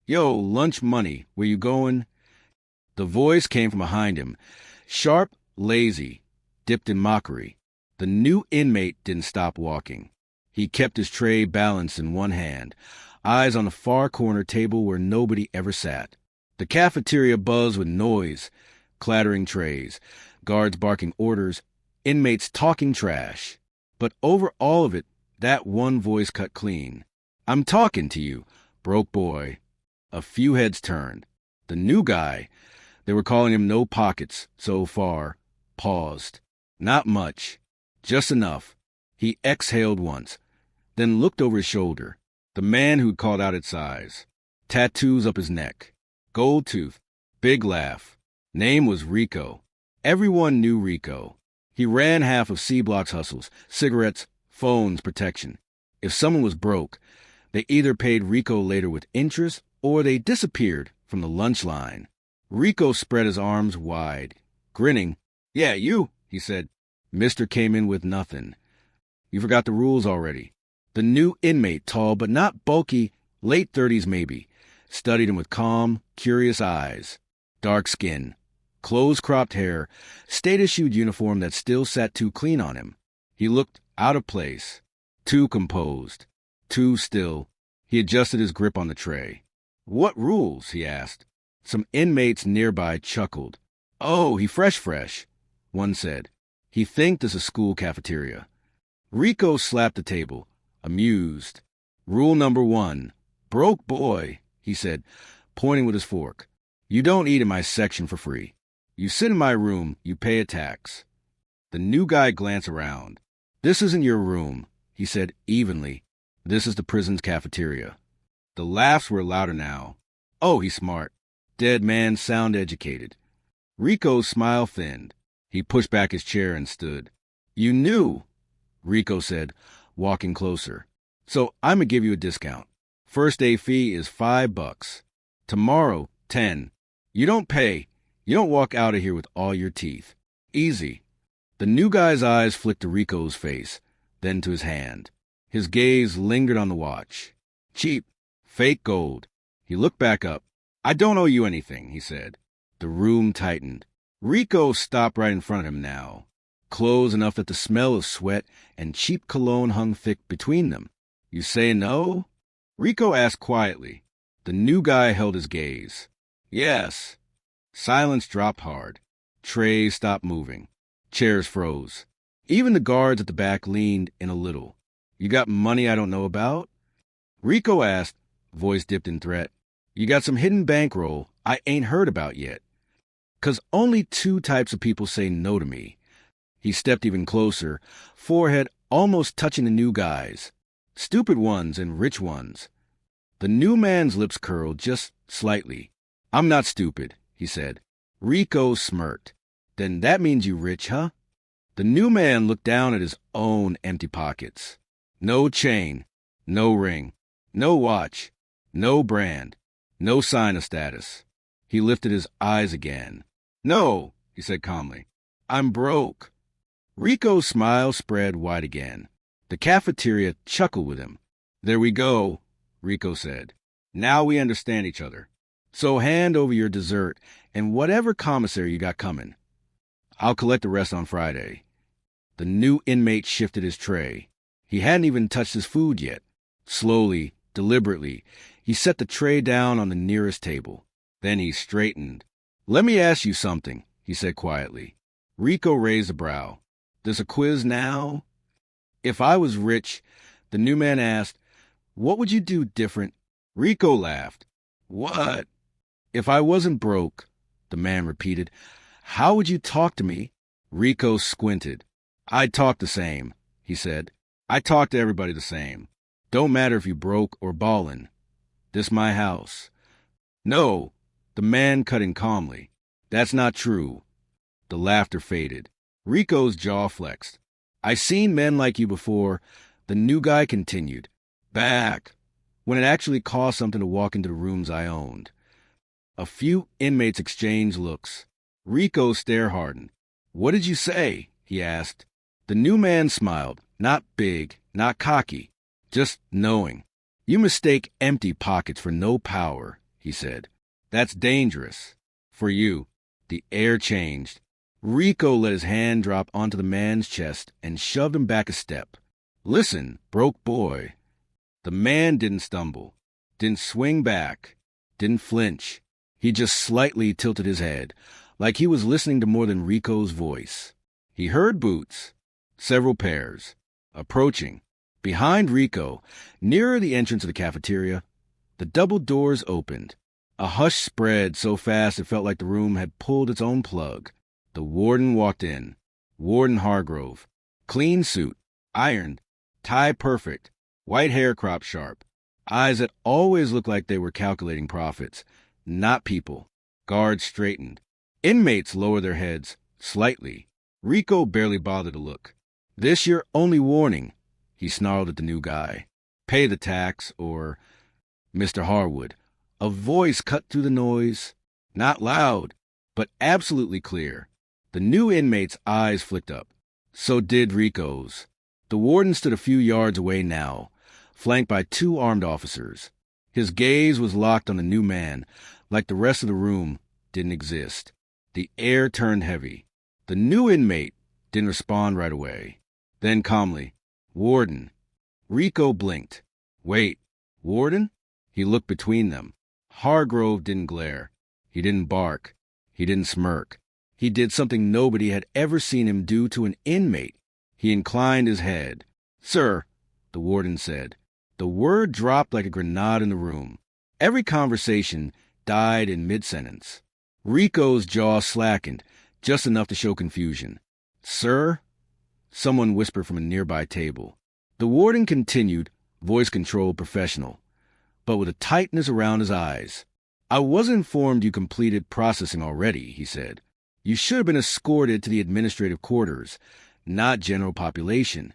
Yo, lunch money, where you going? The voice came from behind him, sharp, lazy, dipped in mockery. The new inmate didn't stop walking. He kept his tray balanced in one hand, eyes on the far corner table where nobody ever sat. The cafeteria buzzed with noise, clattering trays, guards barking orders, inmates talking trash. But over all of it, that one voice cut clean. I'm talking to you, broke boy. A few heads turned. The new guy, they were calling him No Pockets so far, paused. Not much, just enough. He exhaled once, then looked over his shoulder. The man who'd called out its size. Tattoos up his neck. Gold tooth. Big laugh. Name was Rico. Everyone knew Rico. He ran half of C Block's hustles, cigarettes, phones, protection. If someone was broke, they either paid Rico later with interest or they disappeared from the lunch line. Rico spread his arms wide, grinning. Yeah, you, he said. Mister came in with nothing. You forgot the rules already. The new inmate, tall but not bulky, late 30s maybe, studied him with calm, curious eyes. Dark skin, close-cropped hair, state-issued uniform that still sat too clean on him. He looked out of place, too composed, too still. He adjusted his grip on the tray. What rules? He asked. Some inmates nearby chuckled. Oh, he fresh, one said. He think this is school cafeteria. Rico slapped the table, amused. Rule number 1, broke boy, he said, pointing with his fork. You don't eat in my section for free. You sit in my room, you pay a tax. The new guy glanced around. This isn't your room, he said evenly. This is the prison's cafeteria. The laughs were louder now. Oh, he's smart. Dead man sound educated. Rico's smile thinned. He pushed back his chair and stood. You knew, Rico said, walking closer. So I'm gonna give you a discount. First day fee is $5. Tomorrow, 10. You don't pay. You don't walk out of here with all your teeth. Easy. The new guy's eyes flicked to Rico's face, then to his hand. His gaze lingered on the watch. Cheap. Fake gold. He looked back up. I don't owe you anything, he said. The room tightened. Rico stopped right in front of him now. Close enough that the smell of sweat and cheap cologne hung thick between them. You say no? Rico asked quietly. The new guy held his gaze. Yes. Silence dropped hard. Trays stopped moving. Chairs froze. Even the guards at the back leaned in a little. You got money I don't know about? Rico asked, voice dipped in threat. You got some hidden bankroll I ain't heard about yet. 'Cause only 2 types of people say no to me. He stepped even closer, forehead almost touching the new guy's. Stupid ones and rich ones. The new man's lips curled just slightly. I'm not stupid, he said. Rico smirked. Then that means you rich, huh? The new man looked down at his own empty pockets. No chain, no ring, no watch, no brand, no sign of status. He lifted his eyes again. No, he said calmly. I'm broke. Rico's smile spread wide again. The cafeteria chuckled with him. There we go, Rico said. Now we understand each other. So hand over your dessert and whatever commissary you got coming. I'll collect the rest on Friday. The new inmate shifted his tray. He hadn't even touched his food yet. Slowly, deliberately, he set the tray down on the nearest table. Then he straightened. Let me ask you something, he said quietly. Rico raised a brow. This a quiz now? If I was rich, the new man asked, what would you do different? Rico laughed. What? If I wasn't broke, the man repeated, how would you talk to me? Rico squinted. I'd talk the same, he said. I talk to everybody the same. Don't matter if you broke or ballin'. This my house. No, the man cut in calmly. That's not true. The laughter faded. Rico's jaw flexed. I seen men like you before, the new guy continued. Back, when it actually cost something to walk into the rooms I owned. A few inmates exchanged looks. Rico's stare hardened. What did you say? He asked. The new man smiled, not big, not cocky, just knowing. You mistake empty pockets for no power, he said. That's dangerous. For you. The air changed. Rico let his hand drop onto the man's chest and shoved him back a step. Listen, broke boy. The man didn't stumble, didn't swing back, didn't flinch. He just slightly tilted his head, like he was listening to more than Rico's voice. He heard boots, several pairs, approaching. Behind Rico, nearer the entrance of the cafeteria, the double doors opened. A hush spread so fast it felt like the room had pulled its own plug. The warden walked in. Warden Hargrove. Clean suit, ironed, tie perfect, white hair cropped sharp, eyes that always looked like they were calculating profits, not people. Guards straightened. Inmates lowered their heads, slightly. Rico barely bothered to look. This your only warning, he snarled at the new guy. Pay the tax, or... Mr. Harwood. A voice cut through the noise. Not loud, but absolutely clear. The new inmate's eyes flicked up. So did Rico's. The warden stood a few yards away now, flanked by 2 armed officers. His gaze was locked on the new man, like the rest of the room didn't exist. The air turned heavy. The new inmate didn't respond right away. Then calmly, Warden. Rico blinked. Wait, Warden? He looked between them. Hargrove didn't glare. He didn't bark. He didn't smirk. He did something nobody had ever seen him do to an inmate. He inclined his head. Sir, the warden said. The word dropped like a grenade in the room. Every conversation died in mid-sentence. Rico's jaw slackened, just enough to show confusion. Sir? Someone whispered from a nearby table. The warden continued, voice-controlled professional, but with a tightness around his eyes. I was informed you completed processing already, he said. You should have been escorted to the administrative quarters, not general population.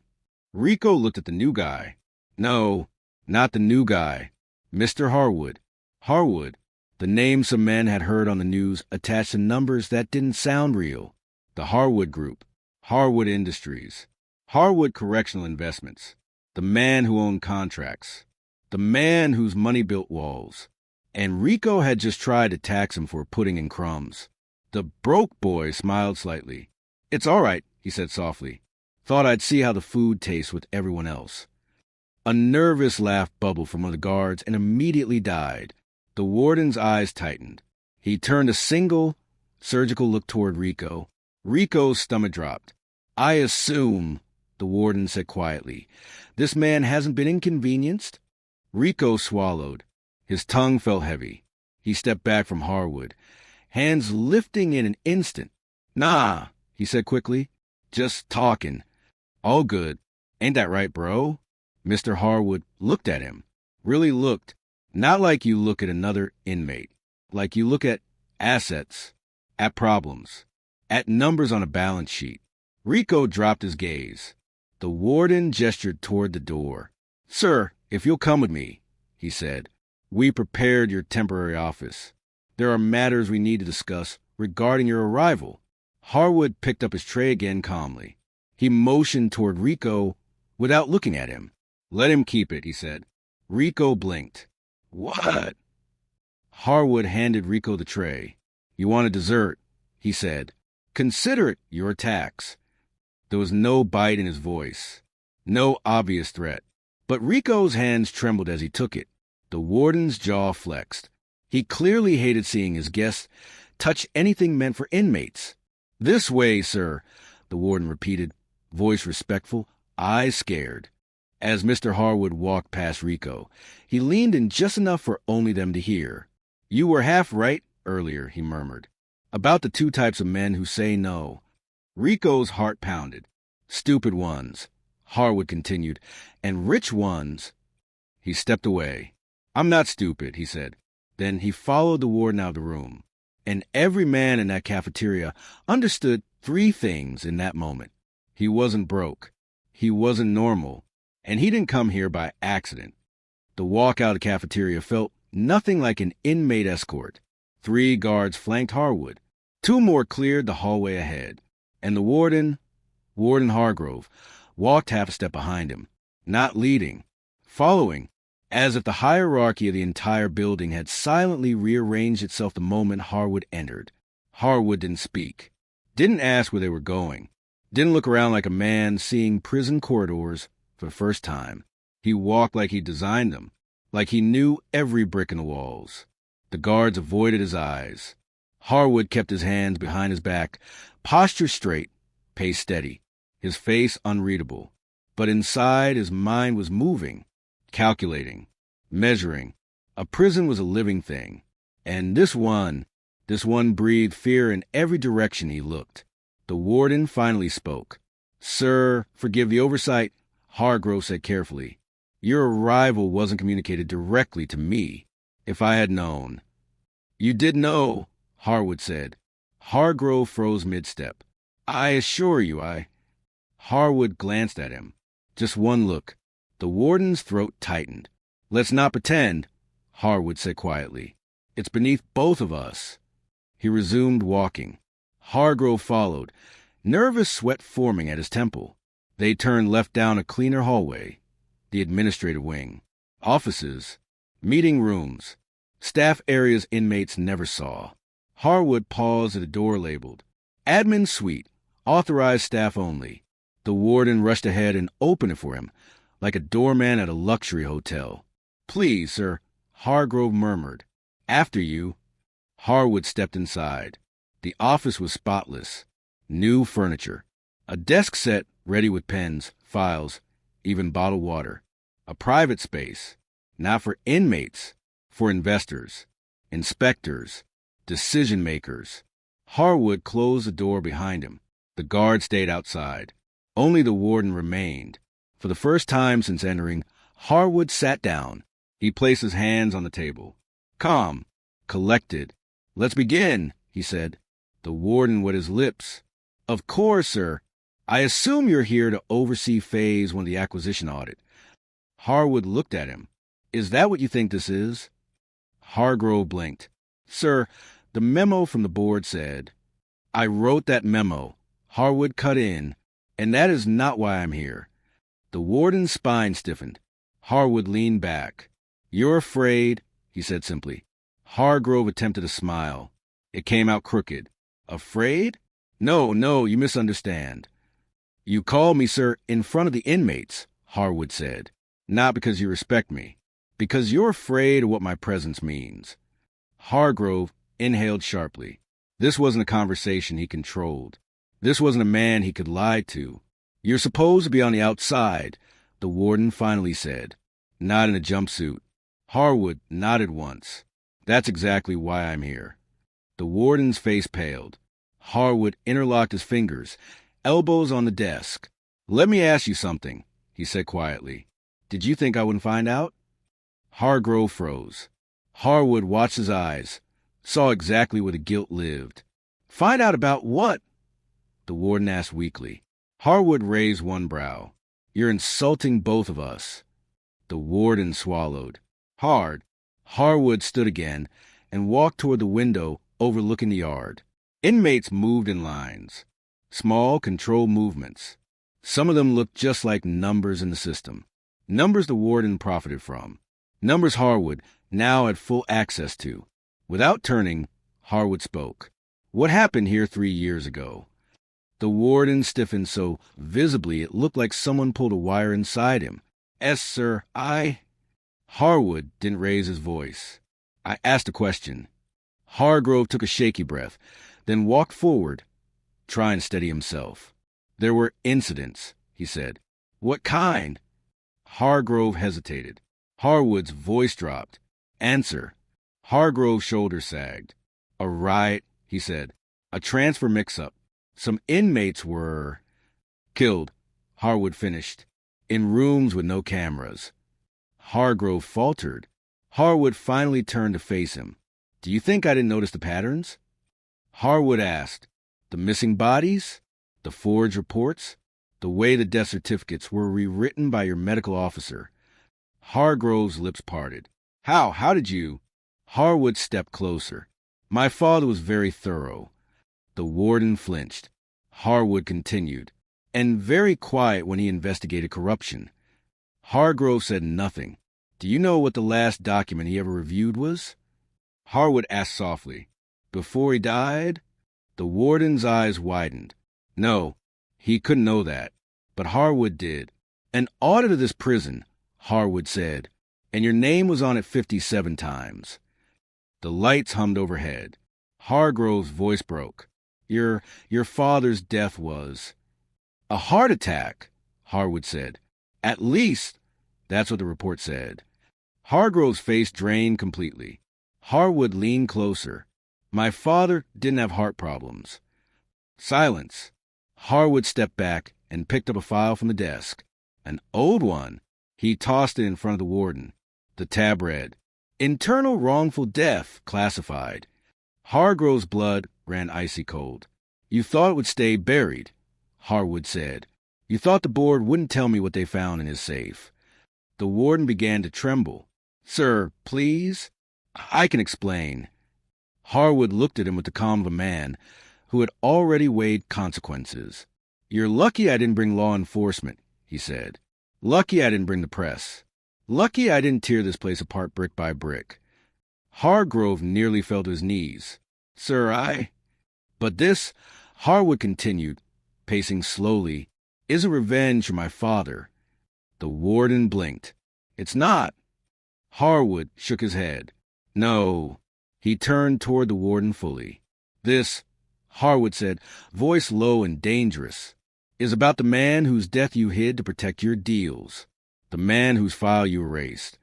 Rico looked at the new guy. No, not the new guy. Mr. Harwood. Harwood, the name some men had heard on the news attached to numbers that didn't sound real. The Harwood Group. Harwood Industries. Harwood Correctional Investments. The man who owned contracts. The man whose money built walls. And Rico had just tried to tax him for pudding and crumbs. The broke boy smiled slightly. It's all right, he said softly. Thought I'd see how the food tastes with everyone else. A nervous laugh bubbled from one of the guards and immediately died. The warden's eyes tightened. He turned a single, surgical look toward Rico. Rico's stomach dropped. I assume, the warden said quietly, this man hasn't been inconvenienced? Rico swallowed. His tongue felt heavy. He stepped back from Harwood, hands lifting in an instant. Nah, he said quickly. Just talking. All good. Ain't that right, bro? Mr. Harwood looked at him. Really looked. Not like you look at another inmate. Like you look at assets, at problems, at numbers on a balance sheet. Rico dropped his gaze. The warden gestured toward the door. Sir, if you'll come with me, he said. We prepared your temporary office. There are matters we need to discuss regarding your arrival. Harwood picked up his tray again calmly. He motioned toward Rico without looking at him. Let him keep it, he said. Rico blinked. What? Harwood handed Rico the tray. You want a dessert, he said. Consider it your tax. There was no bite in his voice, no obvious threat. But Rico's hands trembled as he took it. The warden's jaw flexed. He clearly hated seeing his guests touch anything meant for inmates. This way, sir, the warden repeated, voice respectful, eyes scared. As Mr. Harwood walked past Rico, he leaned in just enough for only them to hear. You were half right earlier, he murmured, about the 2 types of men who say no. Rico's heart pounded. Stupid ones, Harwood continued, and rich ones. He stepped away. I'm not stupid, he said. Then he followed the warden out of the room. And every man in that cafeteria understood 3 things in that moment. He wasn't broke. He wasn't normal. And he didn't come here by accident. The walk out of the cafeteria felt nothing like an inmate escort. 3 guards flanked Harwood. 2 more cleared the hallway ahead. And the warden, Warden Hargrove, walked half a step behind him, not leading, following, as if the hierarchy of the entire building had silently rearranged itself the moment Harwood entered. Harwood didn't speak, didn't ask where they were going, didn't look around like a man seeing prison corridors for the first time. He walked like he designed them, like he knew every brick in the walls. The guards avoided his eyes. Harwood kept his hands behind his back, posture straight, pace steady, his face unreadable. But inside, his mind was moving, calculating, measuring. A prison was a living thing, and this one breathed fear in every direction he looked. The warden finally spoke. "Sir, forgive the oversight," Hargrove said carefully. "Your arrival wasn't communicated directly to me. If I had known—" "You did know," Harwood said. Hargrove froze mid-step. "I assure you, Harwood glanced at him. Just one look. The warden's throat tightened. "Let's not pretend," Harwood said quietly. "It's beneath both of us." He resumed walking. Hargrove followed, nervous sweat forming at his temple. They turned left down a cleaner hallway. The administrative wing. Offices. Meeting rooms. Staff areas inmates never saw. Harwood paused at a door labeled Admin Suite, authorized staff only. The warden rushed ahead and opened it for him, like a doorman at a luxury hotel. "Please, sir," Hargrove murmured. "After you." Harwood stepped inside. The office was spotless. New furniture. A desk set ready with pens, files, even bottled water. A private space, not for inmates, for investors, inspectors, decision-makers. Harwood closed the door behind him. The guard stayed outside. Only the warden remained. For the first time since entering, Harwood sat down. He placed his hands on the table. Calm, collected. "Let's begin," he said. The warden wet his lips. "Of course, sir. I assume you're here to oversee Phase 1 of the acquisition audit." Harwood looked at him. "Is that what you think this is?" Hargrove blinked. "Sir, the memo from the board said—" "I wrote that memo," Harwood cut in, "and that is not why I'm here." The warden's spine stiffened. Harwood leaned back. "You're afraid," he said simply. Hargrove attempted a smile. It came out crooked. "Afraid? No, you misunderstand." "You called me, sir, in front of the inmates," Harwood said. "Not because you respect me. Because you're afraid of what my presence means." Hargrove inhaled sharply. This wasn't a conversation he controlled. This wasn't a man he could lie to. "You're supposed to be on the outside," the warden finally said. "Not in a jumpsuit." Harwood nodded once. "That's exactly why I'm here." The warden's face paled. Harwood interlocked his fingers, elbows on the desk. "Let me ask you something," he said quietly. "Did you think I wouldn't find out?" Hargrove froze. Harwood watched his eyes, saw exactly where the guilt lived. "Find out about what?" the warden asked weakly. Harwood raised one brow. "You're insulting both of us." The warden swallowed. Hard. Harwood stood again and walked toward the window overlooking the yard. Inmates moved in lines. Small, controlled movements. Some of them looked just like numbers in the system. Numbers the warden profited from. Numbers Harwood now had full access to. Without turning, Harwood spoke. "What happened here 3 years ago?" The warden stiffened so visibly it looked like someone pulled a wire inside him. "Yes, sir, Harwood didn't raise his voice. "I asked a question." Hargrove took a shaky breath, then walked forward, trying to steady himself. "There were incidents," he said. "What kind?" Hargrove hesitated. Harwood's voice dropped. "Answer." Hargrove's shoulders sagged. "A riot," he said. "A transfer mix-up. Some inmates were—" "Killed," Harwood finished. "In rooms with no cameras." Hargrove faltered. Harwood finally turned to face him. "Do you think I didn't notice the patterns?" Harwood asked. "The missing bodies? The forged reports? The way the death certificates were rewritten by your medical officer?" Hargrove's lips parted. How did you—" Harwood stepped closer. "My father was very thorough." The warden flinched. Harwood continued. "And very quiet when he investigated corruption." Hargrove said nothing. Do you know what the last document he ever reviewed was? Harwood asked softly. Before he died? The warden's eyes widened. No, he couldn't know that. But Harwood did. An audit of this prison, Harwood said, and your name was on it 57 times. The lights hummed overhead. Hargrove's voice broke. Your father's death was... A heart attack, Harwood said. At least, that's what the report said. Hargrove's face drained completely. Harwood leaned closer. My father didn't have heart problems. Silence. Harwood stepped back and picked up a file from the desk. An old one. He tossed it in front of the warden. The tab read, Internal wrongful death classified. Hargrove's blood ran icy cold. You thought it would stay buried, Harwood said. You thought the board wouldn't tell me what they found in his safe. The warden began to tremble. Sir, please? I can explain. Harwood looked at him with the calm of a man who had already weighed consequences. You're lucky I didn't bring law enforcement, he said. Lucky I didn't bring the press. Lucky I didn't tear this place apart brick by brick. Hargrove nearly fell to his knees. Sir, But this, Harwood continued, pacing slowly, is a revenge for my father. The warden blinked. It's not. Harwood shook his head. No. He turned toward the warden fully. This, Harwood said, voice low and dangerous, is about the man whose death you hid to protect your deals. The man whose file you erased.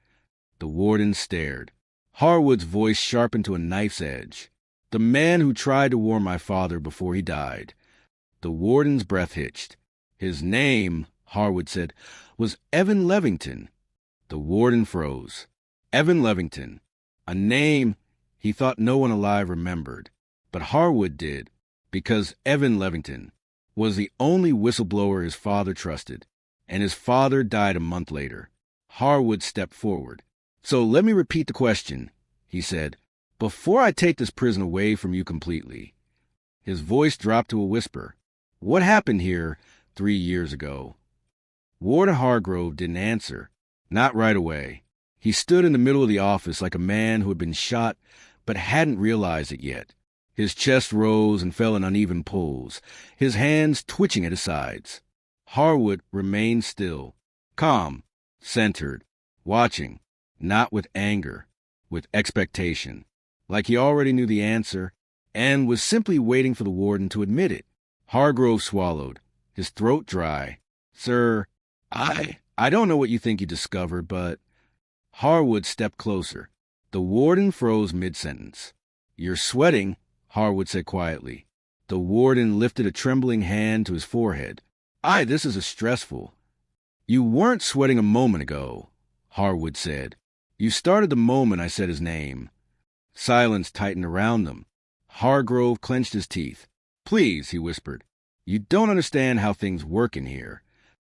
The warden stared. Harwood's voice sharpened to a knife's edge. The man who tried to warn my father before he died. The warden's breath hitched. His name, Harwood said, was Evan Levington. The warden froze. Evan Levington. A name he thought no one alive remembered. But Harwood did, because Evan Levington was the only whistleblower his father trusted, and his father died a month later. Harwood stepped forward. So let me repeat the question, he said, before I take this prison away from you completely. His voice dropped to a whisper. What happened here 3 years ago? Warden Hargrove didn't answer. Not right away. He stood in the middle of the office like a man who had been shot but hadn't realized it yet. His chest rose and fell in uneven pulls, his hands twitching at his sides. Harwood remained still, calm, centered, watching, not with anger, with expectation, like he already knew the answer and was simply waiting for the warden to admit it. Hargrove swallowed, his throat dry. Sir, I don't know what you think you discovered, but... Harwood stepped closer. The warden froze mid-sentence. You're sweating, Harwood said quietly. The warden lifted a trembling hand to his forehead. This is stressful. You weren't sweating a moment ago, Harwood said. You started the moment I said his name. Silence tightened around them. Hargrove clenched his teeth. Please, he whispered. You don't understand how things work in here.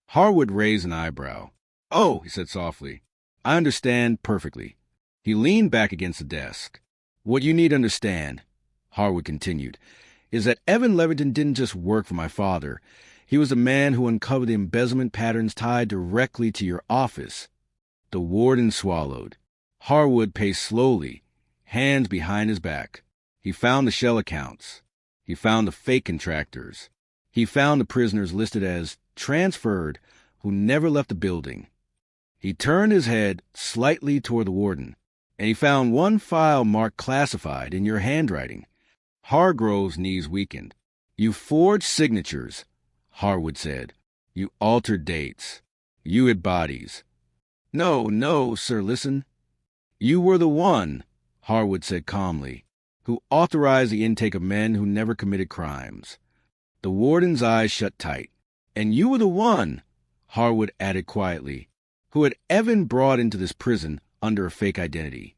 Harwood raised an eyebrow. Oh, he said softly. I understand perfectly. He leaned back against the desk. What you need to understand, Harwood continued, is that Evan Levington didn't just work for my father. He was the man who uncovered the embezzlement patterns tied directly to your office. The warden swallowed. Harwood paced slowly, hands behind his back. He found the shell accounts. He found the fake contractors. He found the prisoners listed as transferred who never left the building. He turned his head slightly toward the warden, and he found one file marked classified in your handwriting. Hargrove's knees weakened. You forged signatures, Harwood said. You altered dates. You hid bodies. No, sir, listen. You were the one, Harwood said calmly, who authorized the intake of men who never committed crimes. The warden's eyes shut tight. And you were the one, Harwood added quietly, who had Evan brought into this prison under a fake identity.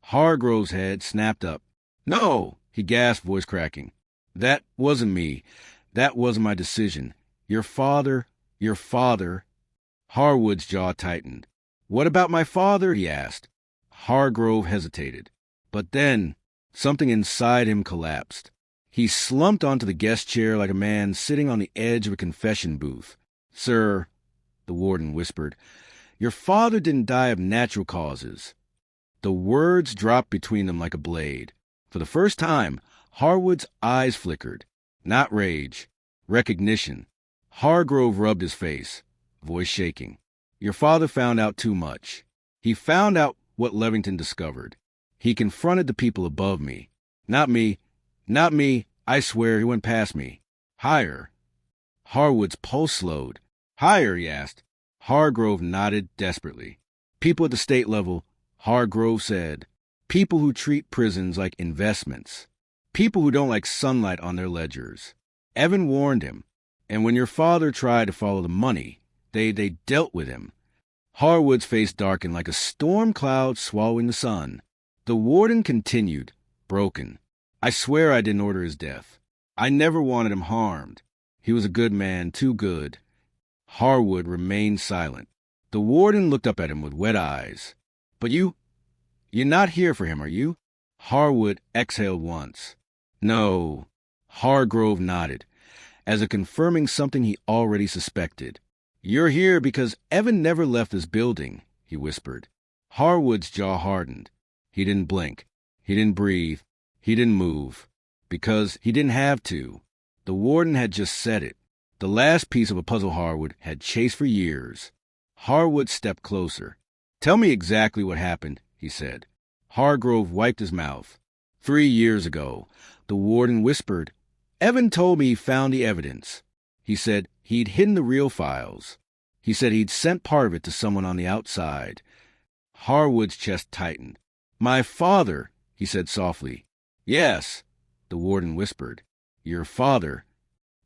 Hargrove's head snapped up. No, he gasped, voice cracking. That wasn't me. That wasn't my decision. Your father... Harwood's jaw tightened. What about my father? He asked. Hargrove hesitated. But then, something inside him collapsed. He slumped onto the guest chair like a man sitting on the edge of a confession booth. Sir, the warden whispered, Your father didn't die of natural causes. The words dropped between them like a blade. For the first time, Harwood's eyes flickered. Not rage. Recognition. Hargrove rubbed his face, voice shaking. Your father found out too much. He found out what Levington discovered. He confronted the people above me. Not me. Not me. I swear he went past me. Higher. Harwood's pulse slowed. Higher, he asked. Hargrove nodded desperately. People at the state level, Hargrove said. People who treat prisons like investments. People who don't like sunlight on their ledgers. Evan warned him. And when your father tried to follow the money, they dealt with him. Harwood's face darkened like a storm cloud swallowing the sun. The warden continued, broken. I swear I didn't order his death. I never wanted him harmed. He was a good man, too good. Harwood remained silent. The warden looked up at him with wet eyes. But you're not here for him, are you? Harwood exhaled once. No. Hargrove nodded, as if confirming something he already suspected. You're here because Evan never left this building, he whispered. Harwood's jaw hardened. He didn't blink. He didn't breathe. He didn't move. Because he didn't have to. The warden had just said it. The last piece of a puzzle Harwood had chased for years. Harwood stepped closer. Tell me exactly what happened, he said. Hargrove wiped his mouth. 3 years ago, the warden whispered. Evan told me he found the evidence. He said he'd hidden the real files. He said he'd sent part of it to someone on the outside. Harwood's chest tightened. My father, he said softly. Yes, the warden whispered. Your father.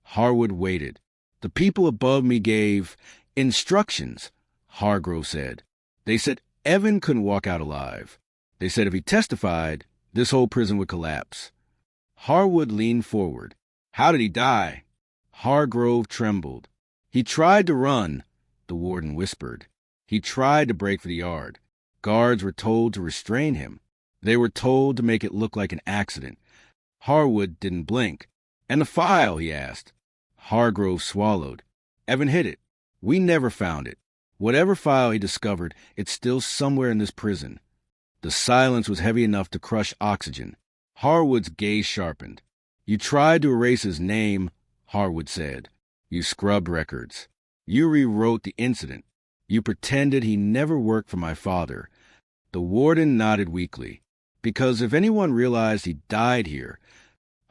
Harwood waited. The people above me gave instructions, Hargrove said. They said Evan couldn't walk out alive. They said if he testified, this whole prison would collapse. Harwood leaned forward. How did he die? Hargrove trembled. He tried to run, the warden whispered. He tried to break for the yard. Guards were told to restrain him. They were told to make it look like an accident. Harwood didn't blink. And the file, he asked. Hargrove swallowed. Evan hid it. We never found it. Whatever file he discovered, it's still somewhere in this prison. The silence was heavy enough to crush oxygen. Harwood's gaze sharpened. You tried to erase his name, Harwood said. You scrubbed records. You rewrote the incident. You pretended he never worked for my father. The warden nodded weakly. Because if anyone realized he died here,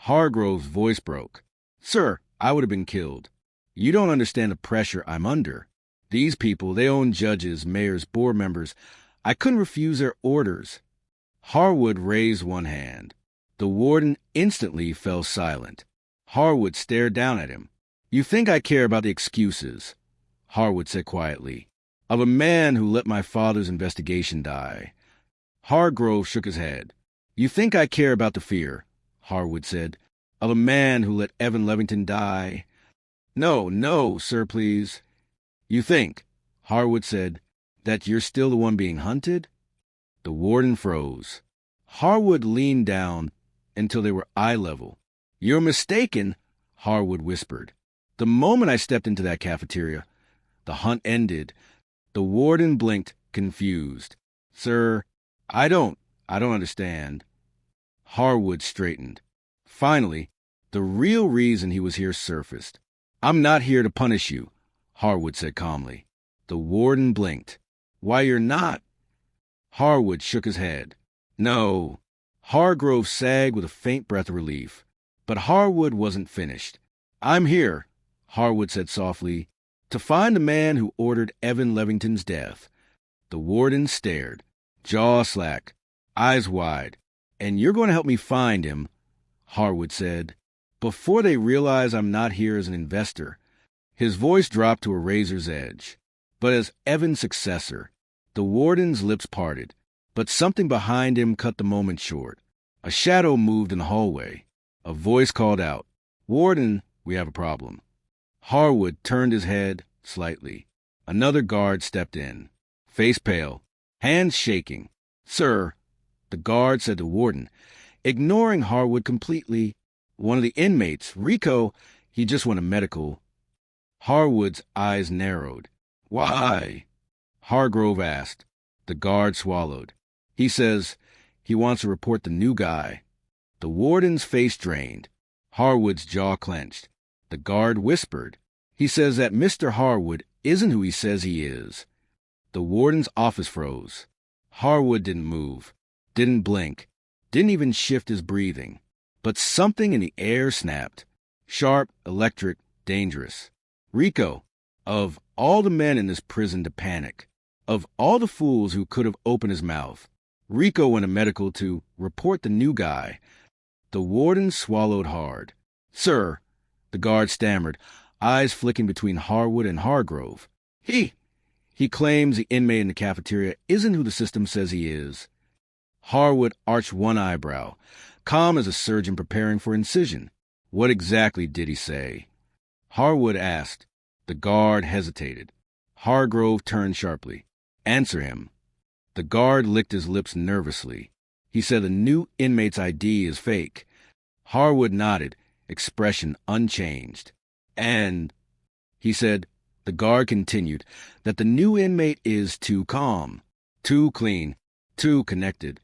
Hargrove's voice broke. Sir, I would have been killed. You don't understand the pressure I'm under. These people, they own judges, mayors, board members. I couldn't refuse their orders. Harwood raised one hand. The warden instantly fell silent. Harwood stared down at him. You think I care about the excuses, Harwood said quietly, of a man who let my father's investigation die. Hargrove shook his head. You think I care about the fear, Harwood said, of a man who let Evan Levington die. No, sir, please. You think, Harwood said, that you're still the one being hunted? The warden froze. Harwood leaned down until they were eye level. You're mistaken, Harwood whispered. The moment I stepped into that cafeteria, the hunt ended. The warden blinked, confused. Sir, I don't understand. Harwood straightened. Finally, the real reason he was here surfaced. I'm not here to punish you, Harwood said calmly. The warden blinked. Why, you're not? Harwood shook his head. No. Hargrove sagged with a faint breath of relief. But Harwood wasn't finished. I'm here, Harwood said softly, to find the man who ordered Evan Levington's death. The warden stared, jaw slack, eyes wide. And you're going to help me find him, Harwood said, before they realize I'm not here as an investor. His voice dropped to a razor's edge. But as Evan's successor. The warden's lips parted, but something behind him cut the moment short. A shadow moved in the hallway. A voice called out, Warden, we have a problem. Harwood turned his head slightly. Another guard stepped in, face pale, hands shaking. Sir, the guard said to Warden, ignoring Harwood completely. One of the inmates, Rico, he just wanted medical. Harwood's eyes narrowed. Why? Hargrove asked. The guard swallowed. He says he wants to report the new guy. The warden's face drained. Harwood's jaw clenched. The guard whispered. He says that Mr. Harwood isn't who he says he is. The warden's office froze. Harwood didn't move, didn't blink, didn't even shift his breathing. But something in the air snapped. Sharp, electric, dangerous. Rico, of all the men in this prison to panic, of all the fools who could have opened his mouth, Rico went to medical to report the new guy. The warden swallowed hard. "Sir," the guard stammered, eyes flicking between Harwood and Hargrove. He claims the inmate in the cafeteria isn't who the system says he is." Harwood arched one eyebrow, calm as a surgeon preparing for incision. "What exactly did he say?" Harwood asked. The guard hesitated. Hargrove turned sharply. "Answer him." The guard licked his lips nervously. "He said the new inmate's ID is fake." Harwood nodded, expression unchanged. "And," he said, the guard continued, "that the new inmate is too calm, too clean, too connected."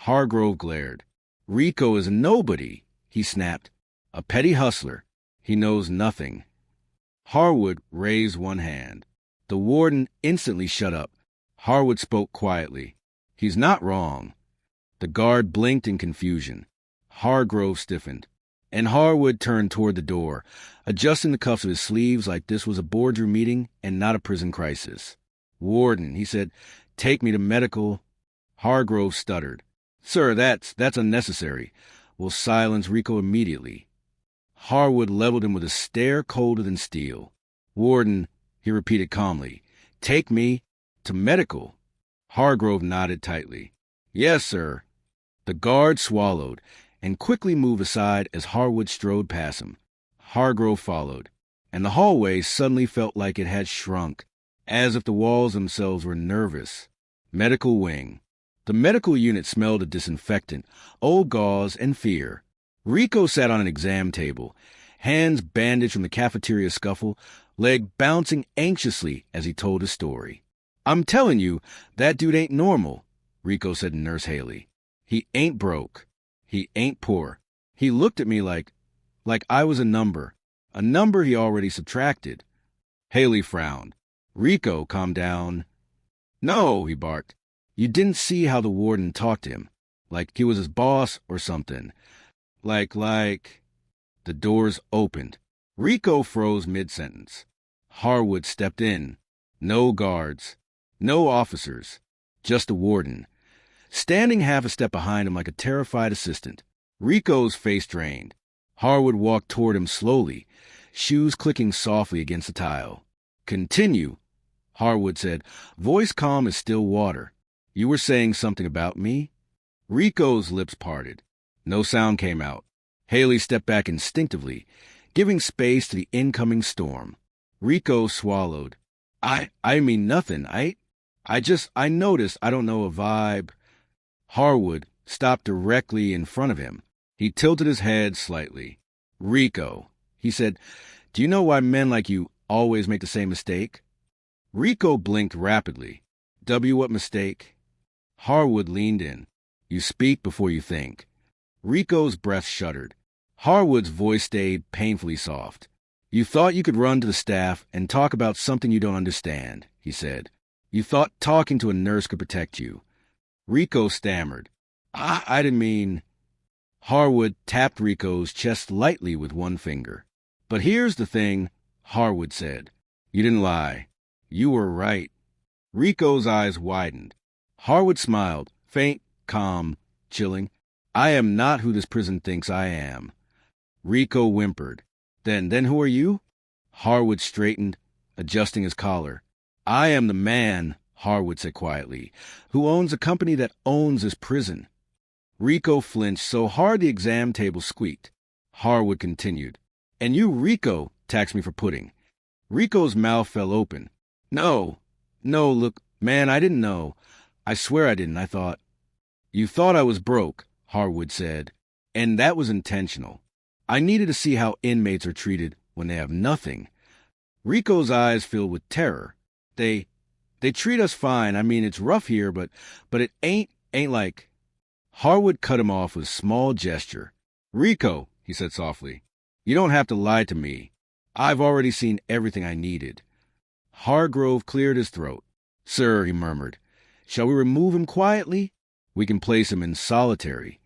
Hargrove glared. "Rico is a nobody," he snapped. "A petty hustler. He knows nothing." Harwood raised one hand. The warden instantly shut up. Harwood spoke quietly. "He's not wrong." The guard blinked in confusion. Hargrove stiffened, and Harwood turned toward the door, adjusting the cuffs of his sleeves like this was a boardroom meeting and not a prison crisis. "Warden," he said, "take me to medical." Hargrove stuttered. "Sir, that's unnecessary. We'll silence Rico immediately." Harwood leveled him with a stare colder than steel. "Warden," he repeated calmly, "take me to medical." Hargrove nodded tightly. "Yes, sir." The guard swallowed and quickly moved aside as Harwood strode past him. Hargrove followed, and the hallway suddenly felt like it had shrunk, as if the walls themselves were nervous. Medical wing. The medical unit smelled of disinfectant, old gauze, and fear. Rico sat on an exam table, hands bandaged from the cafeteria scuffle, leg bouncing anxiously as he told his story. "I'm telling you, that dude ain't normal," Rico said to Nurse Haley. "He ain't broke. He ain't poor. He looked at me like I was a number he already subtracted." Haley frowned. "Rico, calm down." "No," he barked. "You didn't see how the warden talked to him. Like he was his boss or something. Like... The doors opened. Rico froze mid-sentence. Harwood stepped in. No guards. No officers. Just the warden. Standing half a step behind him like a terrified assistant. Rico's face drained. Harwood walked toward him slowly, shoes clicking softly against the tile. "Continue," Harwood said, voice calm as still water. "You were saying something about me?" Rico's lips parted. No sound came out. Haley stepped back instinctively, giving space to the incoming storm. Rico swallowed. I mean nothing. I noticed, I don't know, a vibe." Harwood stopped directly in front of him. He tilted his head slightly. "Rico," he said, "do you know why men like you always make the same mistake?" Rico blinked rapidly. What mistake?" Harwood leaned in. "You speak before you think." Rico's breath shuddered. Harwood's voice stayed painfully soft. "You thought you could run to the staff and talk about something you don't understand," he said. "You thought talking to a nurse could protect you." Rico stammered. I didn't mean..." Harwood tapped Rico's chest lightly with one finger. "But here's the thing," Harwood said. "You didn't lie. You were right." Rico's eyes widened. Harwood smiled, faint, calm, chilling. "I am not who this prison thinks I am." Rico whimpered. Then who are you?" Harwood straightened, adjusting his collar. "I am the man," Harwood said quietly, "who owns a company that owns this prison." Rico flinched so hard the exam table squeaked. Harwood continued. "And you, Rico, taxed me for pudding." Rico's mouth fell open. No, look, man, I didn't know. I swear I didn't. I thought..." "You thought I was broke," Harwood said, "and that was intentional. I needed to see how inmates are treated when they have nothing." Rico's eyes filled with terror. They They treat us fine. I mean, it's rough here, but it ain't like... Harwood cut him off with a small gesture. Rico, he said softly, you don't have to lie to me. I've already seen everything I needed. Hargrove cleared his throat. Sir, he murmured, shall we remove him quietly? We can place him in solitary.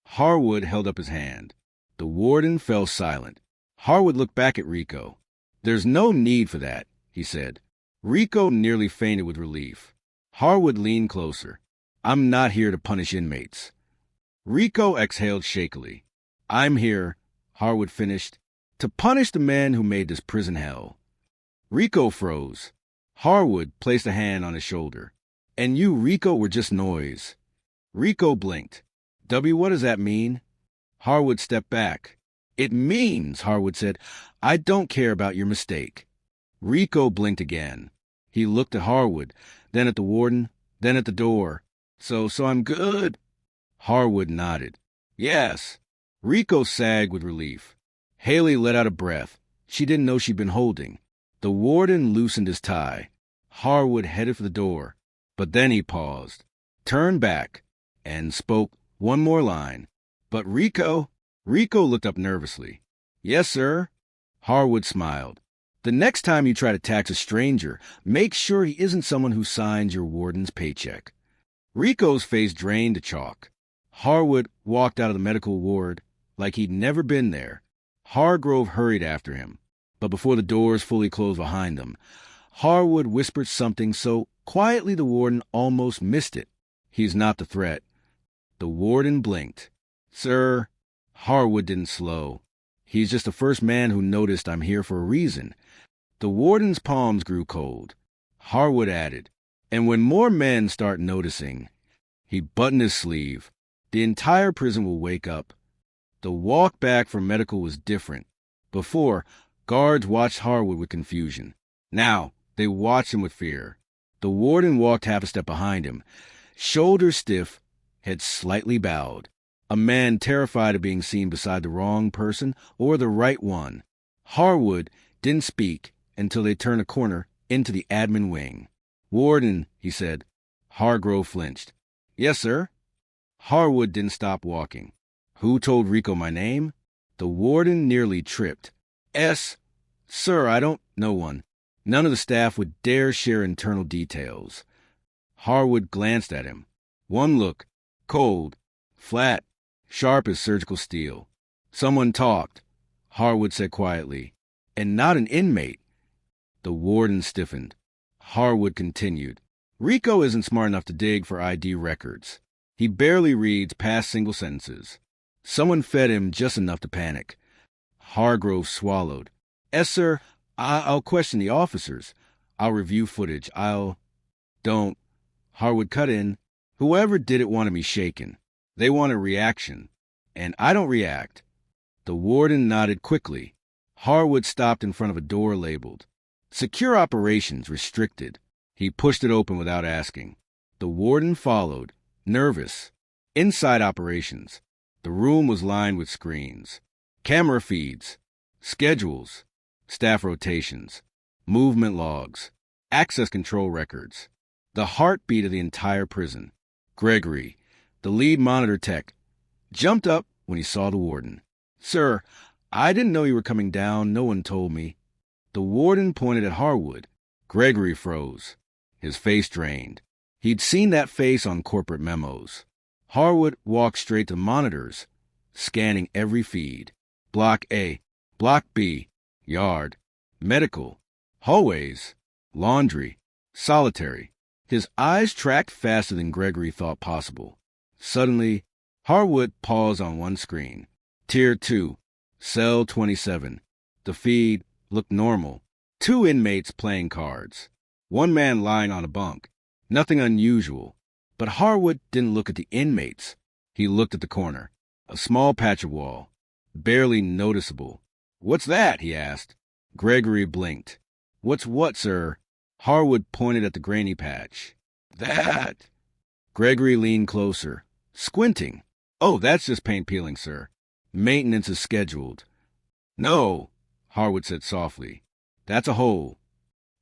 Harwood held up his hand. The warden fell silent. Harwood looked back at Rico. There's no need for that, he said. Rico nearly fainted with relief. Harwood leaned closer. I'm not here to punish inmates. Rico exhaled shakily. I'm here, Harwood finished, to punish the man who made this prison hell. Rico froze. Harwood placed a hand on his shoulder. And you, Rico, were just noise. Rico blinked. W, what does that mean? Harwood stepped back. It means, Harwood said, I don't care about your mistake. Rico blinked again. He looked at Harwood, then at the warden, then at the door. So I'm good? Harwood nodded. Yes. Rico sagged with relief. Haley let out a breath. She didn't know she'd been holding. The warden loosened his tie. Harwood headed for the door, but then he paused, turned back, and spoke one more line. But Rico looked up nervously. Yes, sir. Harwood smiled. The next time you try to tax a stranger, make sure he isn't someone who signs your warden's paycheck. Rico's face drained to chalk. Harwood walked out of the medical ward like he'd never been there. Hargrove hurried after him, but before the doors fully closed behind them, Harwood whispered something so quietly the warden almost missed it. He's not the threat. The warden blinked. Sir, Harwood didn't slow. He's just the first man who noticed I'm here for a reason. The warden's palms grew cold. Harwood added, and when more men start noticing, he buttoned his sleeve, the entire prison will wake up. The walk back from medical was different. Before, guards watched Harwood with confusion. Now, they watched him with fear. The warden walked half a step behind him, shoulders stiff, head slightly bowed. A man terrified of being seen beside the wrong person or the right one. Harwood didn't speak until they turned a corner into the admin wing. Warden, he said. Hargrove flinched. Yes, sir. Harwood didn't stop walking. Who told Rico my name? The warden nearly tripped. Sir, I don't... No one. None of the staff would dare share internal details. Harwood glanced at him. One look. Cold. Flat. Sharp as surgical steel. Someone talked, Harwood said quietly. And not an inmate. The warden stiffened. Harwood continued. Rico isn't smart enough to dig for ID records. He barely reads past single sentences. Someone fed him just enough to panic. Hargrove swallowed. Sir, I'll question the officers. I'll review footage. Don't. Harwood cut in. Whoever did it wanted me shaken. They want a reaction. And I don't react. The warden nodded quickly. Harwood stopped in front of a door labeled Secure Operations Restricted. He pushed it open without asking. The warden followed, nervous. Inside operations. The room was lined with screens. Camera feeds. Schedules. Staff rotations. Movement logs. Access control records. The heartbeat of the entire prison. Gregory, the lead monitor tech, jumped up when he saw the warden. Sir, I didn't know you were coming down. No one told me. The warden pointed at Harwood. Gregory froze. His face drained. He'd seen that face on corporate memos. Harwood walked straight to monitors, scanning every feed. Block A, Block B, yard, medical, hallways, laundry, solitary. His eyes tracked faster than Gregory thought possible. Suddenly, Harwood paused on one screen. Tier 2, Cell 27. The feed looked normal. 2 inmates playing cards. 1 man lying on a bunk. Nothing unusual. But Harwood didn't look at the inmates. He looked at the corner. A small patch of wall. Barely noticeable. What's that? He asked. Gregory blinked. What's what, sir? Harwood pointed at the grainy patch. That. Gregory leaned closer, squinting. Oh, that's just paint peeling, sir. Maintenance is scheduled. No, Harwood said softly. That's a hole.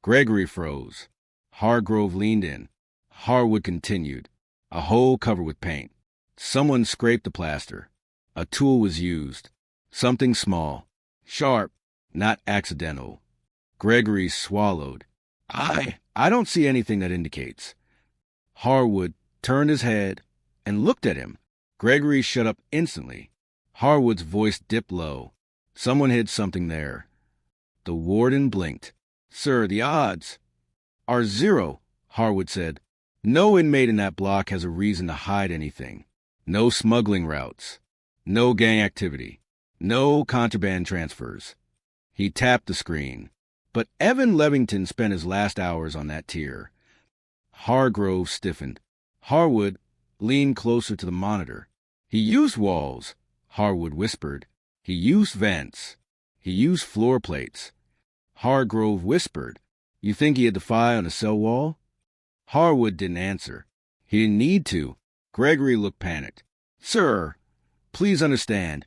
Gregory froze. Hargrove leaned in. Harwood continued. A hole covered with paint. Someone scraped the plaster. A tool was used. Something small. Sharp, not accidental. Gregory swallowed. I don't see anything that indicates. Harwood turned his head and looked at him. Gregory shut up instantly. Harwood's voice dipped low. Someone hid something there. The warden blinked. Sir, the odds are 0, Harwood said. No inmate in that block has a reason to hide anything. No smuggling routes. No gang activity. No contraband transfers. He tapped the screen. But Evan Levington spent his last hours on that tier. Hargrove stiffened. Harwood leaned closer to the monitor. He used walls, Harwood whispered. He used vents. He used floor plates. Hargrove whispered. You think he had the file on a cell wall? Harwood didn't answer. He didn't need to. Gregory looked panicked. Sir, please understand.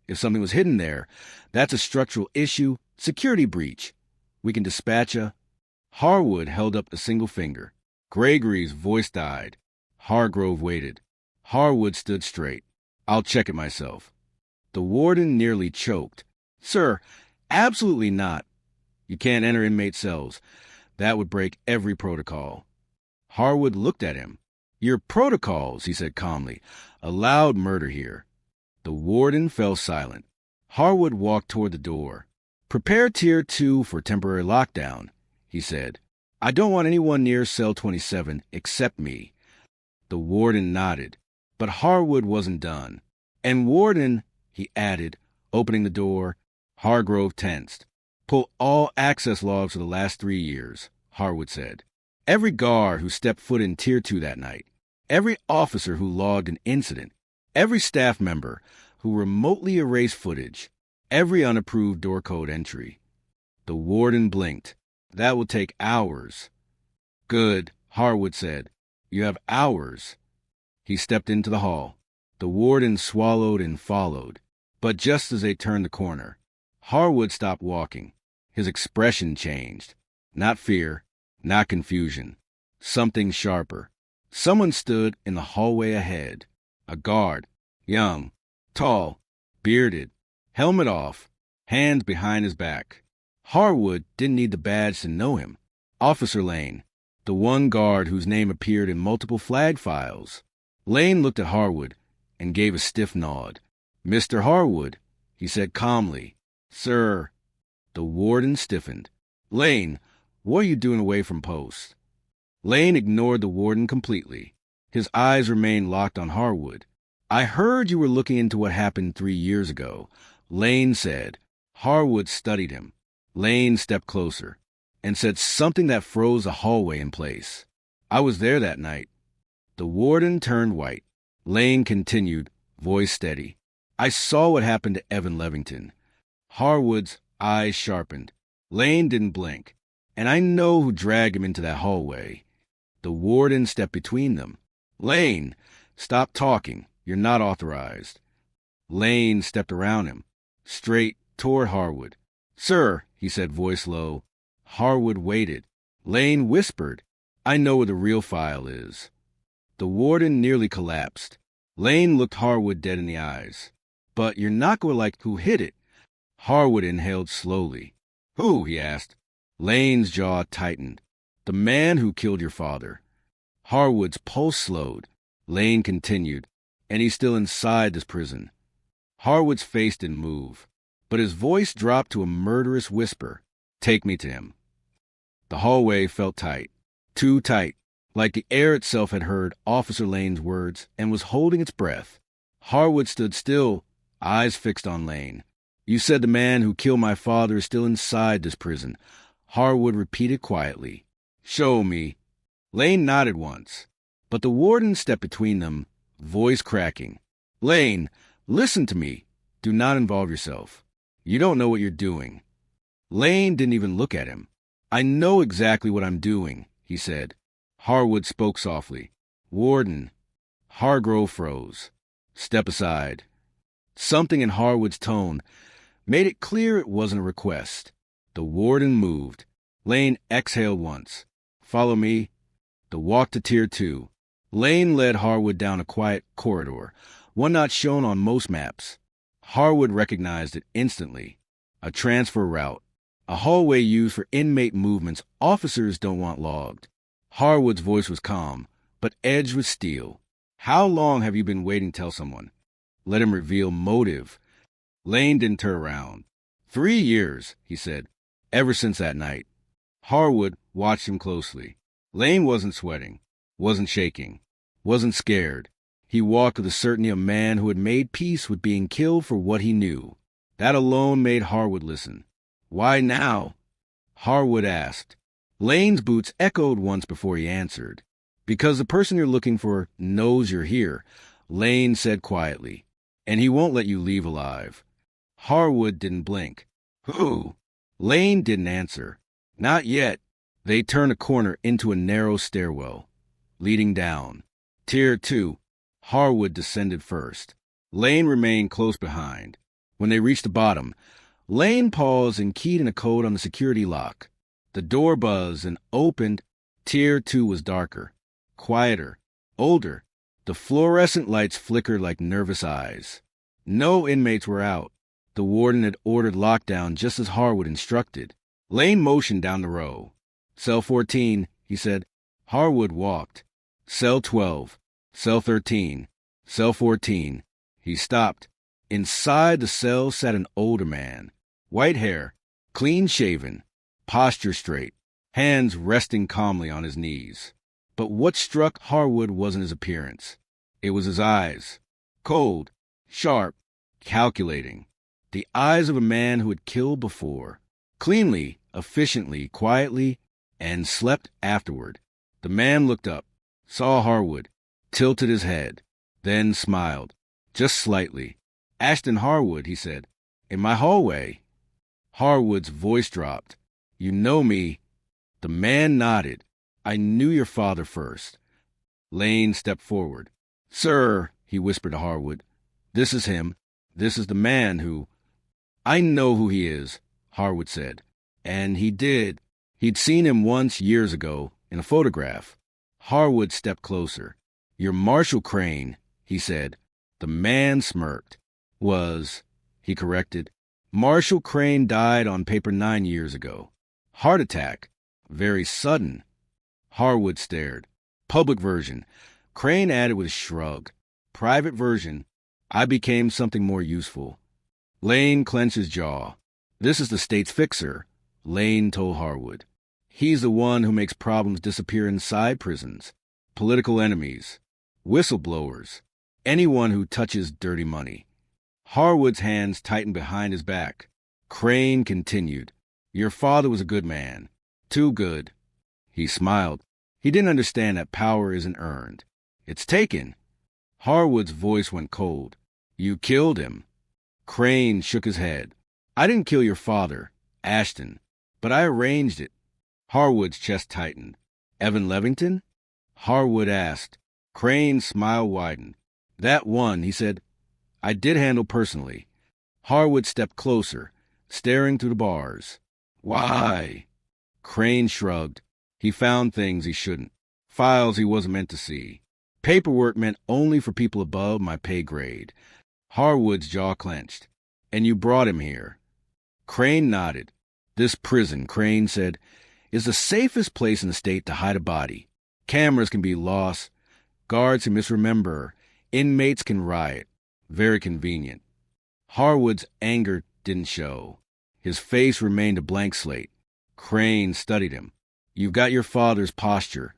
If something was hidden there, that's a structural issue, security breach. We can dispatch a... Harwood held up a single finger. Gregory's voice died. Hargrove waited. Harwood stood straight. I'll check it myself. The warden nearly choked. Sir, absolutely not. You can't enter inmate cells. That would break every protocol. Harwood looked at him. Your protocols, he said calmly, allowed murder here. The warden fell silent. Harwood walked toward the door. Prepare Tier 2 for temporary lockdown, he said. I don't want anyone near cell 27 except me. The warden nodded, but Harwood wasn't done. And warden, he added, opening the door. Hargrove tensed. Pull all access logs for the last 3 years, Harwood said. Every guard who stepped foot in Tier 2 that night, every officer who logged an incident, every staff member who remotely erased footage, every unapproved door code entry. The warden blinked. That will take hours. Good, Harwood said. You have hours. He stepped into the hall. The warden swallowed and followed. But just as they turned the corner, Harwood stopped walking. His expression changed. Not fear, not confusion. Something sharper. Someone stood in the hallway ahead. A guard. Young. Tall. Bearded. Helmet off. Hands behind his back. Harwood didn't need the badge to know him. Officer Lane. The one guard whose name appeared in multiple flag files. Lane looked at Harwood and gave a stiff nod. Mr. Harwood, he said calmly. Sir. The warden stiffened. Lane, what are you doing away from post? Lane ignored the warden completely. His eyes remained locked on Harwood. I heard you were looking into what happened 3 years ago, Lane said. Harwood studied him. Lane stepped closer and said something that froze the hallway in place. I was there that night. The warden turned white. Lane continued, voice steady. I saw what happened to Evan Levington. Harwood's eyes sharpened. Lane didn't blink. And I know who dragged him into that hallway. The warden stepped between them. Lane, stop talking. You're not authorized. Lane stepped around him, straight toward Harwood. Sir, he said, voice low. Harwood waited. Lane whispered, I know where the real file is. The warden nearly collapsed. Lane looked Harwood dead in the eyes. But you're not going to like who hid it. Harwood inhaled slowly. Who? He asked. Lane's jaw tightened. The man who killed your father. Harwood's pulse slowed. Lane continued. And he's still inside this prison. Harwood's face didn't move, but his voice dropped to a murderous whisper. Take me to him. The hallway felt tight. Too tight. Like the air itself had heard Officer Lane's words and was holding its breath. Harwood stood still, eyes fixed on Lane. You said the man who killed my father is still inside this prison. Harwood repeated quietly. Show me. Lane nodded once, but the warden stepped between them, voice cracking. Lane, listen to me. Do not involve yourself. You don't know what you're doing. Lane didn't even look at him. I know exactly what I'm doing, he said. Harwood spoke softly. Warden. Hargrove froze. Step aside. Something in Harwood's tone made it clear it wasn't a request. The warden moved. Lane exhaled once. Follow me. The walk to Tier 2. Lane led Harwood down a quiet corridor, one not shown on most maps. Harwood recognized it instantly. A transfer route. A hallway used for inmate movements officers don't want logged. Harwood's voice was calm, but edged with steel. How long have you been waiting to tell someone? Let him reveal motive. Lane didn't turn around. 3 years, he said, ever since that night. Harwood watched him closely. Lane wasn't sweating, wasn't shaking, wasn't scared. He walked with the certainty of a man who had made peace with being killed for what he knew. That alone made Harwood listen. Why now? Harwood asked. Lane's boots echoed once before he answered. Because the person you're looking for knows you're here, Lane said quietly, and he won't let you leave alive. Harwood didn't blink. Who? Lane didn't answer. Not yet. They turned a corner into a narrow stairwell, leading down. Tier 2. Harwood descended first. Lane remained close behind. When they reached the bottom, Lane paused and keyed in a code on the security lock. The door buzzed and opened. Tier 2 was darker, quieter, older. The fluorescent lights flickered like nervous eyes. No inmates were out. The warden had ordered lockdown just as Harwood instructed. Lane motioned down the row. Cell 14, he said. Harwood walked. Cell 12. Cell 13. Cell 14. He stopped. Inside the cell sat an older man. White hair, clean-shaven, posture straight, hands resting calmly on his knees. But what struck Harwood wasn't his appearance. It was his eyes. Cold, sharp, calculating. The eyes of a man who had killed before. Cleanly, efficiently, quietly, and slept afterward. The man looked up, saw Harwood, tilted his head, then smiled, just slightly. Ashton Harwood, he said. In my hallway. Harwood's voice dropped. You know me. The man nodded. I knew your father first. Lane stepped forward. Sir, he whispered to Harwood. This is him. This is the man who... I know who he is, Harwood said. And he did. He'd seen him once years ago in a photograph. Harwood stepped closer. You're Marshall Crane, he said. The man smirked. He corrected. Marshall Crane died on paper 9 years ago. Heart attack. Very sudden. Harwood stared. Public version. Crane added with a shrug. Private version. I became something more useful. Lane clenched his jaw. This is the state's fixer, Lane told Harwood. He's the one who makes problems disappear inside prisons. Political enemies. Whistleblowers. Anyone who touches dirty money. Harwood's hands tightened behind his back. Crane continued. Your father was a good man. Too good. He smiled. He didn't understand that power isn't earned. It's taken. Harwood's voice went cold. You killed him. Crane shook his head. I didn't kill your father, Ashton, but I arranged it. Harwood's chest tightened. Evan Levington? Harwood asked. Crane's smile widened. That one, he said, I did handle personally. Harwood stepped closer, staring through the bars. Why? Crane shrugged. He found things he shouldn't. Files he wasn't meant to see. Paperwork meant only for people above my pay grade. Harwood's jaw clenched. And you brought him here. Crane nodded. This prison, Crane said, is the safest place in the state to hide a body. Cameras can be lost. Guards can misremember. Inmates can riot. Very convenient. Harwood's anger didn't show. His face remained a blank slate. Crane studied him. You've got your father's posture,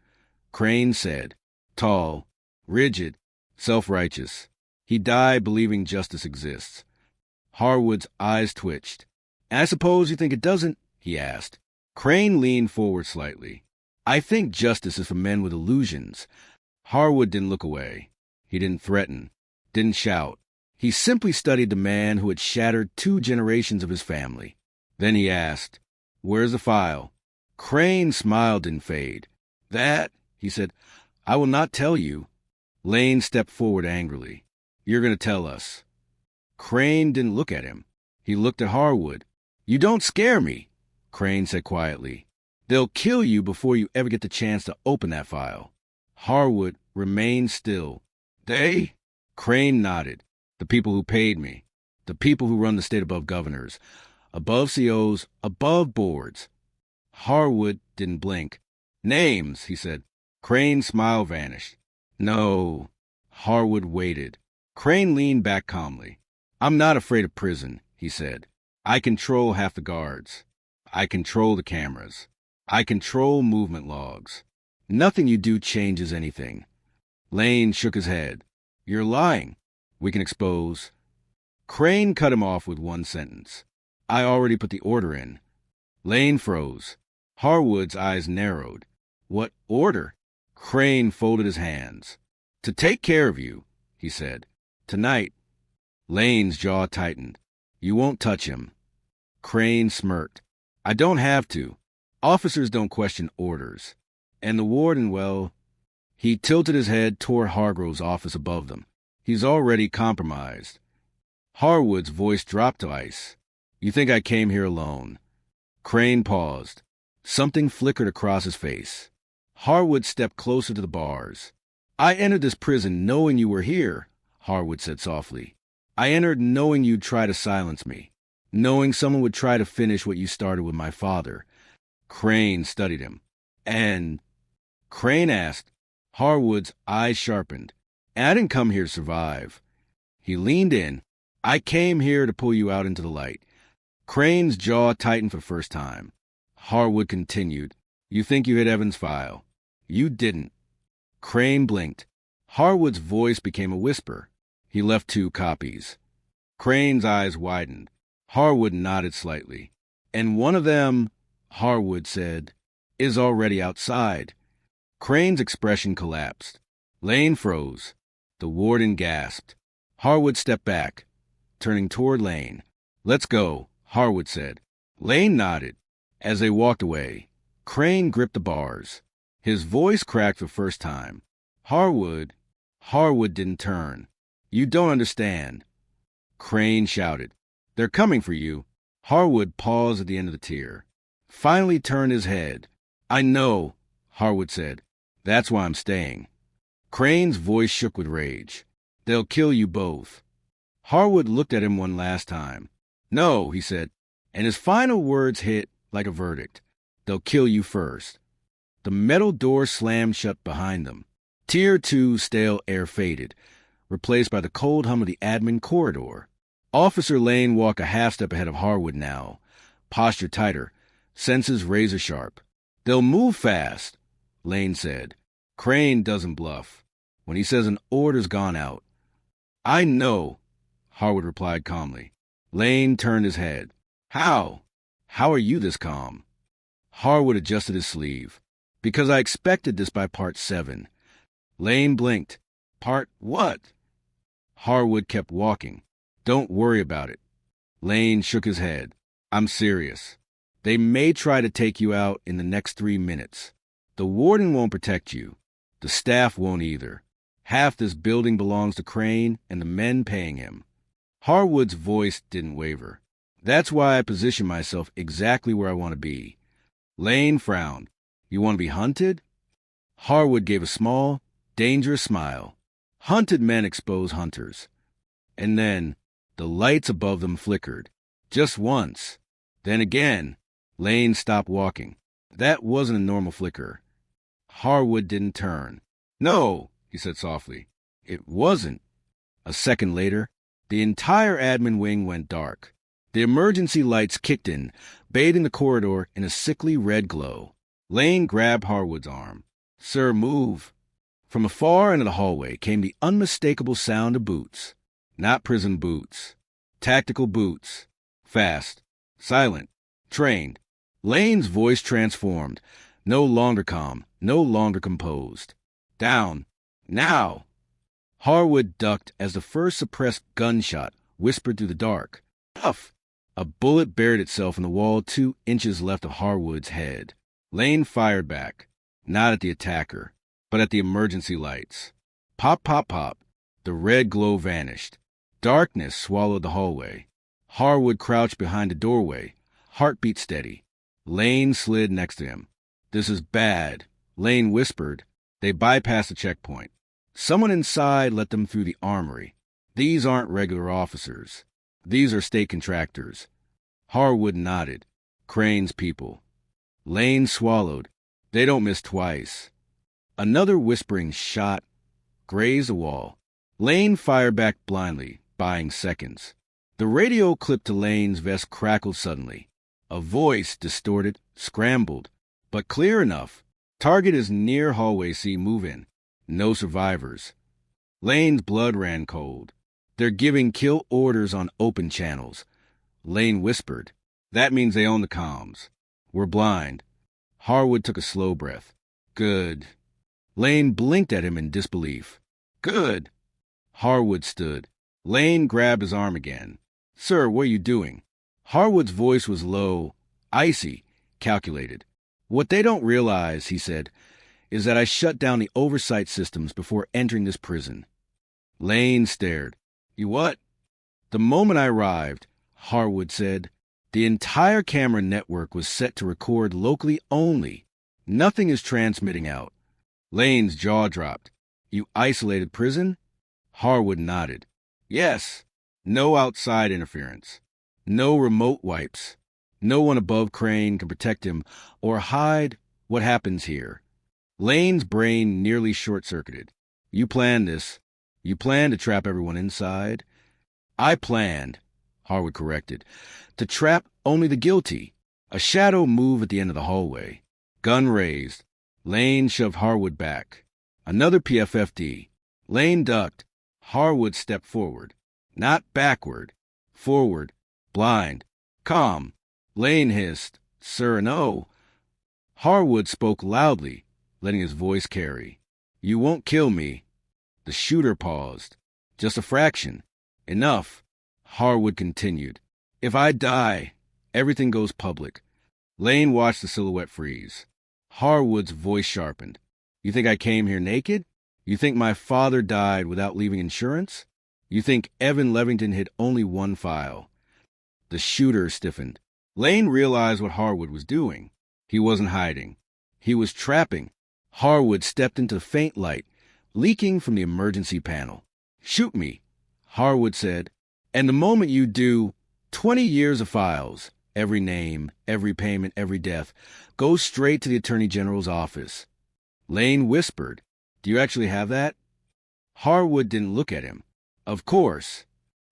Crane said. Tall, rigid, self-righteous. He died believing justice exists. Harwood's eyes twitched. I suppose you think it doesn't? He asked. Crane leaned forward slightly. I think justice is for men with illusions. Harwood didn't look away. He didn't threaten, didn't shout. He simply studied the man who had shattered 2 generations of his family. Then he asked, Where's the file? Crane smiled and fade. That, he said, I will not tell you. Lane stepped forward angrily. You're going to tell us. Crane didn't look at him. He looked at Harwood. You don't scare me, Crane said quietly. They'll kill you before you ever get the chance to open that file. Harwood remained still. They? Crane nodded. The people who paid me. The people who run the state above governors. Above COs, above boards. Harwood didn't blink. Names, he said. Crane's smile vanished. No. Harwood waited. Crane leaned back calmly. I'm not afraid of prison, he said. I control half the guards. I control the cameras. I control movement logs. Nothing you do changes anything. Lane shook his head. You're lying. We can expose. Crane cut him off with one sentence. I already put the order in. Lane froze. Harwood's eyes narrowed. What order? Crane folded his hands. To take care of you, he said. Tonight. Lane's jaw tightened. You won't touch him. Crane smirked. I don't have to. Officers don't question orders. And the warden, well, he tilted his head toward Hargrove's office above them. He's already compromised. Harwood's voice dropped to ice. You think I came here alone? Crane paused. Something flickered across his face. Harwood stepped closer to the bars. I entered this prison knowing you were here, Harwood said softly. I entered knowing you'd try to silence me, knowing someone would try to finish what you started with my father. Crane studied him. And? Crane asked. Harwood's eyes sharpened. I didn't come here to survive. He leaned in. I came here to pull you out into the light. Crane's jaw tightened for the first time. Harwood continued. You think you hit Evans' file. You didn't. Crane blinked. Harwood's voice became a whisper. He left 2 copies. Crane's eyes widened. Harwood nodded slightly. And one of them, Harwood said, is already outside. Crane's expression collapsed. Lane froze. The warden gasped. Harwood stepped back, turning toward Lane. Let's go, Harwood said. Lane nodded. As they walked away, Crane gripped the bars. His voice cracked for the first time. Harwood didn't turn. You don't understand. Crane shouted. They're coming for you. Harwood paused at the end of the tier. Finally turned his head. I know, Harwood said. That's why I'm staying. Crane's voice shook with rage. They'll kill you both. Harwood looked at him one last time. No, he said, and his final words hit like a verdict. They'll kill you first. The metal door slammed shut behind them. Tier 2 stale air faded, replaced by the cold hum of the admin corridor. Officer Lane walked a half step ahead of Harwood now, posture tighter, senses razor sharp. They'll move fast, Lane said. Crane doesn't bluff. When he says an order's gone out. I know, Harwood replied calmly. Lane turned his head. How? How are you this calm? Harwood adjusted his sleeve. Because I expected this by part 7. Lane blinked. Part what? Harwood kept walking. Don't worry about it. Lane shook his head. I'm serious. They may try to take you out in the next 3 minutes. The warden won't protect you. The staff won't either. Half this building belongs to Crane and the men paying him. Harwood's voice didn't waver. That's why I position myself exactly where I want to be. Lane frowned. You want to be hunted? Harwood gave a small, dangerous smile. Hunted men expose hunters. And then the lights above them flickered. Just once. Then again. Lane stopped walking. That wasn't a normal flicker. Harwood didn't turn. No, he said softly. It wasn't. A second later, the entire admin wing went dark. The emergency lights kicked in, bathing the corridor in a sickly red glow. Lane grabbed Harwood's arm. Sir, move. From afar into the hallway came the unmistakable sound of boots. Not prison boots. Tactical boots. Fast. Silent. Trained. Lane's voice transformed. No longer calm. No longer composed. Down. Now. Harwood ducked as the first suppressed gunshot whispered through the dark. Puff! A bullet buried itself in the wall 2 inches left of Harwood's head. Lane fired back, not at the attacker, but at the emergency lights. Pop, pop, pop. The red glow vanished. Darkness swallowed the hallway. Harwood crouched behind the doorway, heartbeat steady. Lane slid next to him. This is bad, Lane whispered. They bypassed the checkpoint. Someone inside let them through the armory. These aren't regular officers. These are state contractors. Harwood nodded. Crane's people. Lane swallowed. They don't miss twice. Another whispering shot grazed the wall. Lane fired back blindly, buying seconds. The radio clip to Lane's vest crackled suddenly. A voice, distorted, scrambled, but clear enough. Target is near hallway C, move in. No survivors. Lane's blood ran cold. They're giving kill orders on open channels. Lane whispered. That means they own the comms. We're blind. Harwood took a slow breath. Good. Lane blinked at him in disbelief. Good. Harwood stood. Lane grabbed his arm again. Sir, what are you doing? Harwood's voice was low, icy, calculated. What they don't realize, he said, is that I shut down the oversight systems before entering this prison. Lane stared. You what? The moment I arrived, Harwood said, the entire camera network was set to record locally only. Nothing is transmitting out. Lane's jaw dropped. You isolated prison? Harwood nodded. Yes. No outside interference. No remote wipes. No one above Crane can protect him or hide what happens here. Lane's brain nearly short-circuited. You planned this. You planned to trap everyone inside. I planned, Harwood corrected, to trap only the guilty. A shadow moved at the end of the hallway. Gun raised. Lane shoved Harwood back. Another PFFD. Lane ducked. Harwood stepped forward. Not backward. Forward. Blind. Calm. Lane hissed. Sir, no. Harwood spoke loudly, letting his voice carry. You won't kill me. The shooter paused. Just a fraction. Enough. Harwood continued. If I die, everything goes public. Lane watched the silhouette freeze. Harwood's voice sharpened. You think I came here naked? You think my father died without leaving insurance? You think Evan Levington hid only one file? The shooter stiffened. Lane realized what Harwood was doing. He wasn't hiding. He was trapping. Harwood stepped into the faint light, leaking from the emergency panel. Shoot me, Harwood said. And the moment you do, 20 years of files, every name, every payment, every death, goes straight to the Attorney General's office. Lane whispered, Do you actually have that? Harwood didn't look at him. Of course.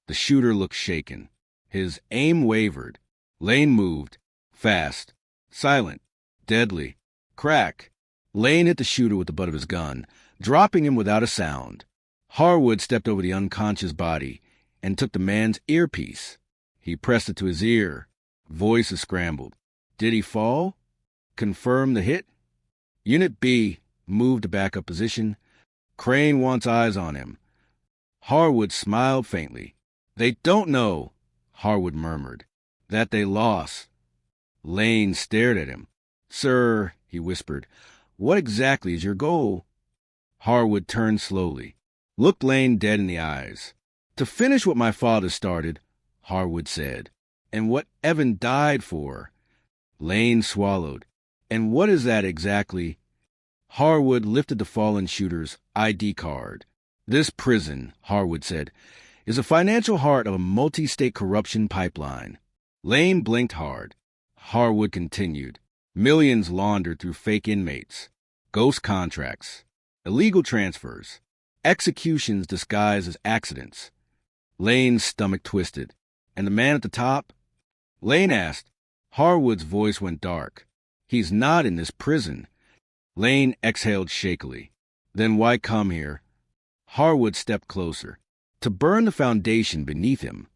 The shooter looked shaken. His aim wavered. Lane moved. Fast. Silent. Deadly. Crack. Lane hit the shooter with the butt of his gun, dropping him without a sound. Harwood stepped over the unconscious body and took the man's earpiece. He pressed it to his ear. Voices scrambled. Did he fall? Confirm the hit? Unit B moved to backup position. Crane wants eyes on him. Harwood smiled faintly. They don't know, Harwood murmured, that they lost. Lane stared at him. Sir, he whispered, what exactly is your goal? Harwood turned slowly, looked Lane dead in the eyes. To finish what my father started, Harwood said, and what Evan died for. Lane swallowed. And what is that exactly? Harwood lifted the fallen shooter's ID card. This prison, Harwood said, is the financial heart of a multi-state corruption pipeline. Lane blinked hard. Harwood continued. Millions laundered through fake inmates, ghost contracts, illegal transfers, executions disguised as accidents. Lane's stomach twisted. And the man at the top? Lane asked. Harwood's voice went dark. He's not in this prison. Lane exhaled shakily. Then why come here? Harwood stepped closer. To burn the foundation beneath him.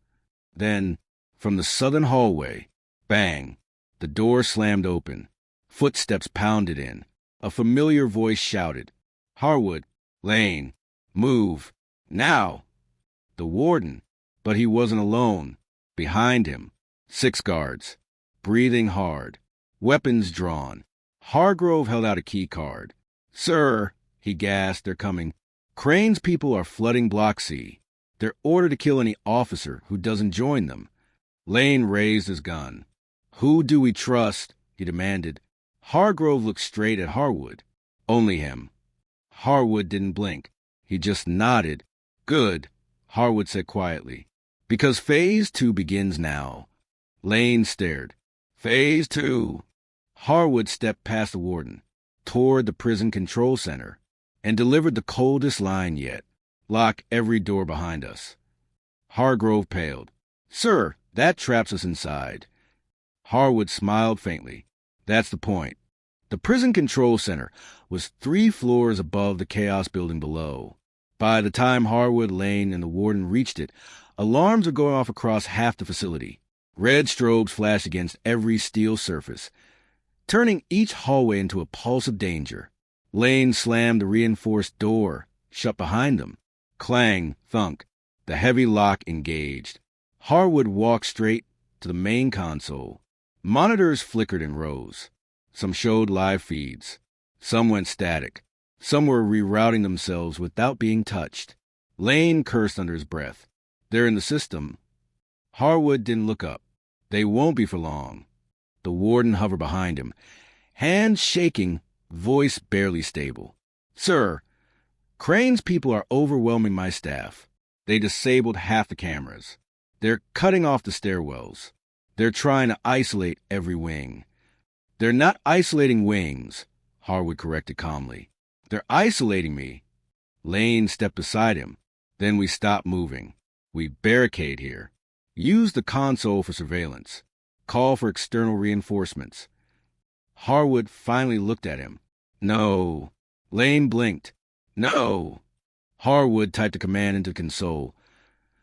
Then, from the southern hallway, bang, the door slammed open. Footsteps pounded in. A familiar voice shouted. Harwood, Lane, move, now. The warden, but he wasn't alone. Behind him, 6 guards, breathing hard, weapons drawn. Hargrove held out a key card. Sir, he gasped, they're coming. Crane's people are flooding Block C. They're ordered to kill any officer who doesn't join them. Lane raised his gun. Who do we trust? He demanded. Hargrove looked straight at Harwood. Only him. Harwood didn't blink. He just nodded. Good, Harwood said quietly. Because Phase 2 begins now. Lane stared. Phase 2. Harwood stepped past the warden, toward the prison control center, and delivered the coldest line yet. Lock every door behind us. Hargrove paled. Sir, that traps us inside. Harwood smiled faintly. That's the point. The prison control center was 3 floors above the chaos building below. By the time Harwood, Lane, and the warden reached it, alarms were going off across half the facility. Red strobes flashed against every steel surface, turning each hallway into a pulse of danger. Lane slammed the reinforced door, shut behind them. Clang, thunk. The heavy lock engaged. Harwood walked straight to the main console. Monitors flickered and rose. Some showed live feeds. Some went static. Some were rerouting themselves without being touched. Lane cursed under his breath. They're in the system. Harwood didn't look up. They won't be for long. The warden hovered behind him, hands shaking, voice barely stable. Sir, Crane's people are overwhelming my staff. They disabled half the cameras. They're cutting off the stairwells. They're trying to isolate every wing. They're not isolating wings, Harwood corrected calmly. They're isolating me. Lane stepped beside him. Then we stop moving. We barricade here. Use the console for surveillance. Call for external reinforcements. Harwood finally looked at him. No. Lane blinked. No. Harwood typed a command into the console.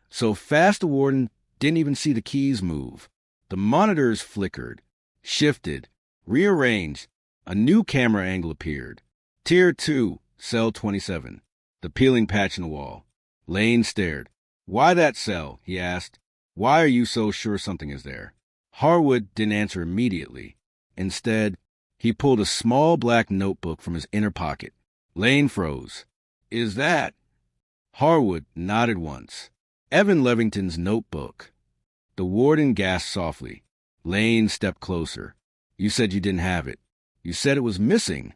So fast the warden didn't even see the keys move. The monitors flickered, shifted, rearranged. A new camera angle appeared. Tier 2, cell 27. The peeling patch in the wall. Lane stared. Why that cell? He asked. Why are you so sure something is there? Harwood didn't answer immediately. Instead, he pulled a small black notebook from his inner pocket. Lane froze. Is that? Harwood nodded once. Evan Levington's notebook. The warden gasped softly. Lane stepped closer. You said you didn't have it. You said it was missing.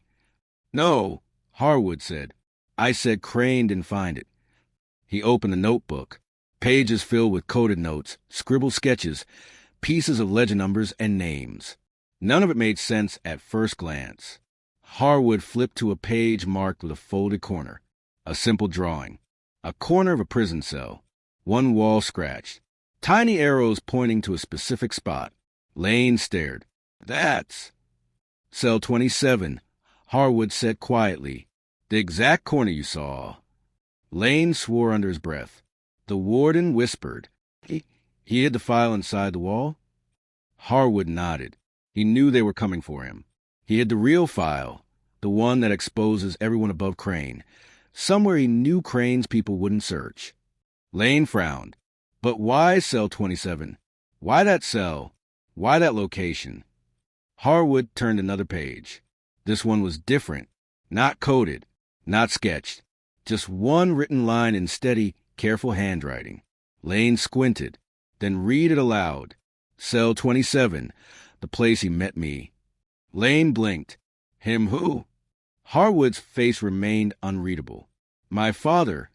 No, Harwood said. I said Crane didn't find it. He opened the notebook. Pages filled with coded notes, scribbled sketches, pieces of legend numbers and names. None of it made sense at first glance. Harwood flipped to a page marked with a folded corner. A simple drawing. A corner of a prison cell. One wall scratched. Tiny arrows pointing to a specific spot. Lane stared. That's cell 27, Harwood said quietly. The exact corner you saw. Lane swore under his breath. The warden whispered. He hid the file inside the wall? Harwood nodded. He knew they were coming for him. He hid the real file, the one that exposes everyone above Crane, somewhere he knew Crane's people wouldn't search. Lane frowned. But why cell 27? Why that cell? Why that location? Harwood turned another page. This one was different. Not coded. Not sketched. Just one written line in steady, careful handwriting. Lane squinted, then read it aloud. Cell 27, the place he met me. Lane blinked. Him who? Harwood's face remained unreadable. My father.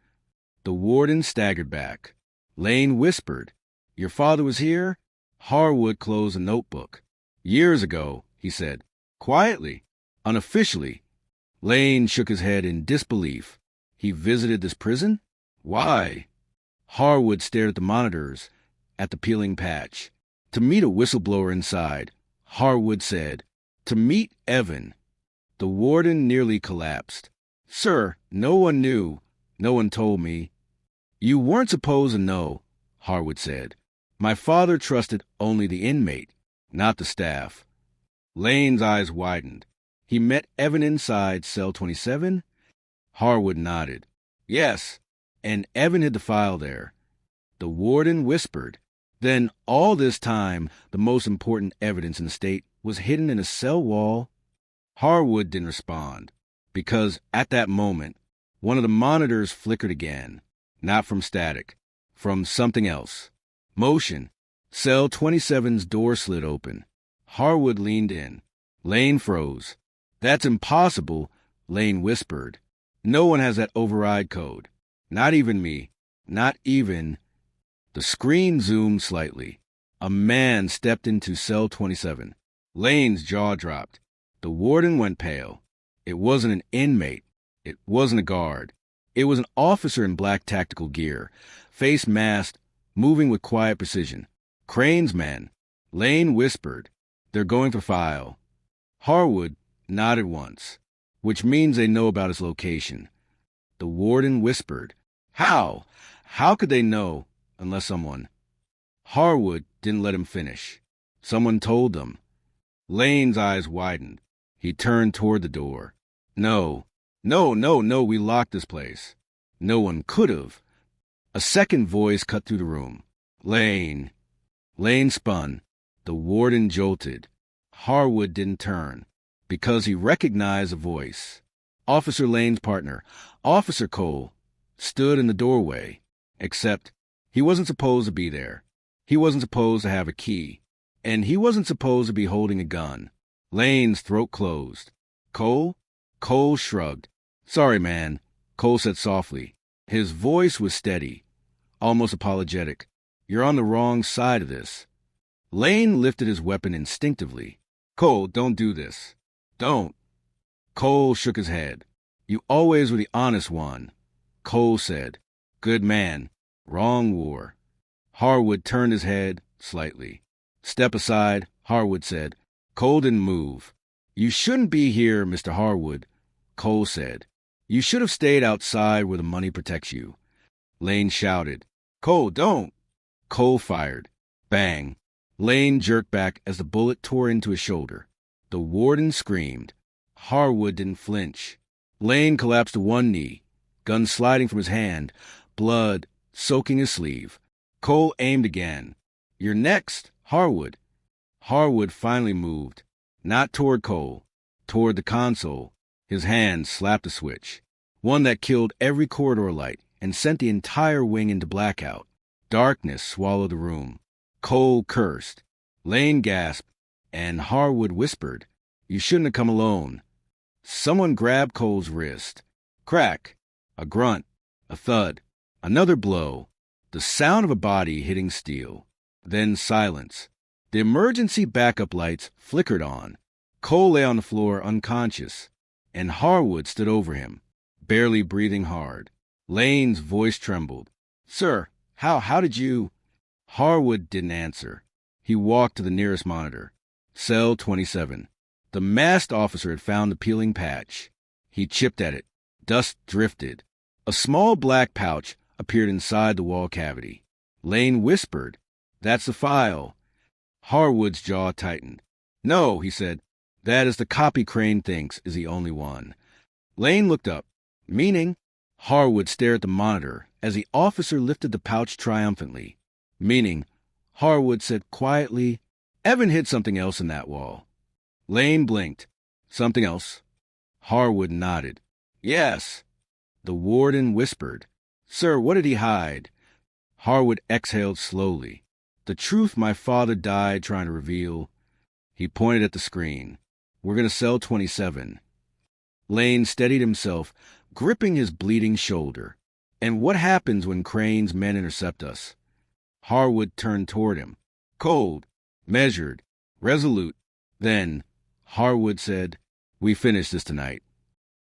The warden staggered back. Lane whispered. Your father was here? Harwood closed a notebook. Years ago, he said. Quietly. Unofficially. Lane shook his head in disbelief. He visited this prison? Why? Harwood stared at the monitors, at the peeling patch. To meet a whistleblower inside, Harwood said. To meet Evan. The warden nearly collapsed. Sir, no one knew. No one told me. You weren't supposed to know, Harwood said. My father trusted only the inmate, not the staff. Lane's eyes widened. He met Evan inside cell 27? Harwood nodded. Yes, and Evan hid the file there. The warden whispered. Then all this time, the most important evidence in the state was hidden in a cell wall. Harwood didn't respond, because at that moment, one of the monitors flickered again, not from static, from something else. Motion. Cell 27's door slid open. Harwood leaned in. Lane froze. That's impossible, Lane whispered. No one has that override code. Not even me. Not even... The screen zoomed slightly. A man stepped into cell 27. Lane's jaw dropped. The warden went pale. It wasn't an inmate. It wasn't a guard. It was an officer in black tactical gear, face masked, moving with quiet precision. Crane's men. Lane whispered. They're going for file. Harwood nodded once, which means they know about his location. The warden whispered. How? How could they know unless someone... Harwood didn't let him finish. Someone told them. Lane's eyes widened. He turned toward the door. No, we locked this place. No one could have. A second voice cut through the room. Lane. Lane spun. The warden jolted. Harwood didn't turn, because he recognized the voice. Officer Lane's partner, Officer Cole, stood in the doorway, except he wasn't supposed to be there. He wasn't supposed to have a key, and he wasn't supposed to be holding a gun. Lane's throat closed. Cole? Cole shrugged. Sorry, man, Cole said softly. His voice was steady, almost apologetic. You're on the wrong side of this. Lane lifted his weapon instinctively. Cole, don't do this. Don't. Cole shook his head. You always were the honest one. Cole said. Good man. Wrong war. Harwood turned his head slightly. Step aside, Harwood said. Cole didn't move. You shouldn't be here, Mr. Harwood, Cole said. You should have stayed outside where the money protects you. Lane shouted. Cole, don't. Cole fired. Bang. Lane jerked back as the bullet tore into his shoulder. The warden screamed. Harwood didn't flinch. Lane collapsed to one knee, gun sliding from his hand, blood soaking his sleeve. Cole aimed again. You're next, Harwood. Harwood finally moved, not toward Cole, toward the console. His hand slapped a switch, one that killed every corridor light and sent the entire wing into blackout. Darkness swallowed the room. Cole cursed. Lane gasped, and Harwood whispered, You shouldn't have come alone. Someone grabbed Cole's wrist. Crack. A grunt. A thud. Another blow. The sound of a body hitting steel. Then silence. The emergency backup lights flickered on. Cole lay on the floor unconscious, and Harwood stood over him, barely breathing hard. Lane's voice trembled. Sir, how did you... Harwood didn't answer. He walked to the nearest monitor. Cell 27. The masked officer had found the peeling patch. He chipped at it. Dust drifted. A small black pouch appeared inside the wall cavity. Lane whispered, That's the file. Harwood's jaw tightened. No, he said. That is the copy Crane thinks is the only one. Lane looked up. Meaning? Harwood stared at the monitor as the officer lifted the pouch triumphantly. Meaning, Harwood said quietly, Evan hid something else in that wall. Lane blinked. Something else? Harwood nodded. Yes. The warden whispered. Sir, what did he hide? Harwood exhaled slowly. The truth my father died trying to reveal. He pointed at the screen. We're going to cell 27. Lane steadied himself, gripping his bleeding shoulder. And what happens when Crane's men intercept us? Harwood turned toward him. Cold, measured, resolute. Then, Harwood said, We finished this tonight.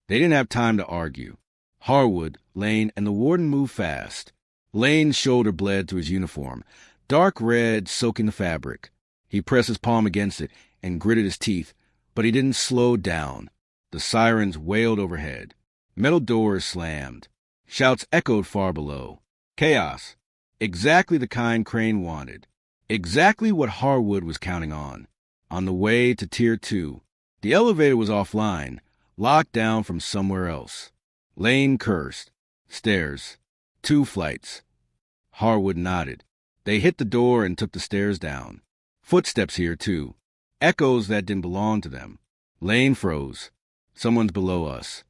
They didn't have time to argue. Harwood, Lane, and the warden moved fast. Lane's shoulder bled to his uniform, dark red soaking the fabric. He pressed his palm against it and gritted his teeth, but he didn't slow down. The sirens wailed overhead. Metal doors slammed. Shouts echoed far below. Chaos. Exactly the kind Crane wanted. Exactly what Harwood was counting on. On the way to Tier 2. The elevator was offline, locked down from somewhere else. Lane cursed. Stairs. 2 flights. Harwood nodded. They hit the door and took the stairs down. Footsteps here, too. Echoes that didn't belong to them. Lane froze. Someone's below us.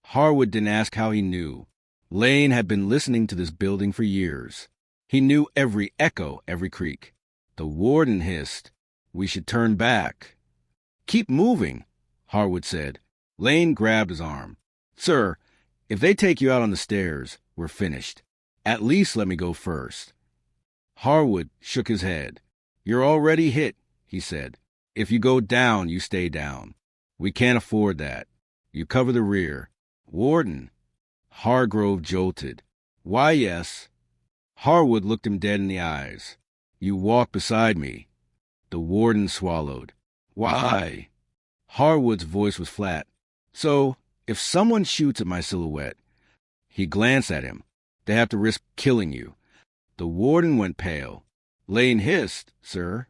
Harwood didn't ask how he knew. Lane had been listening to this building for years. He knew every echo, every creak. The warden hissed, We should turn back. Keep moving, Harwood said. Lane grabbed his arm. Sir, if they take you out on the stairs, we're finished. At least let me go first. Harwood shook his head. You're already hit, he said. If you go down, you stay down. We can't afford that. You cover the rear. Warden. Hargrove jolted. Why, yes. Harwood looked him dead in the eyes. You walk beside me. The warden swallowed. Why? Harwood's voice was flat. So, if someone shoots at my silhouette, he glanced at him. They have to risk killing you. The warden went pale. Lane hissed, sir.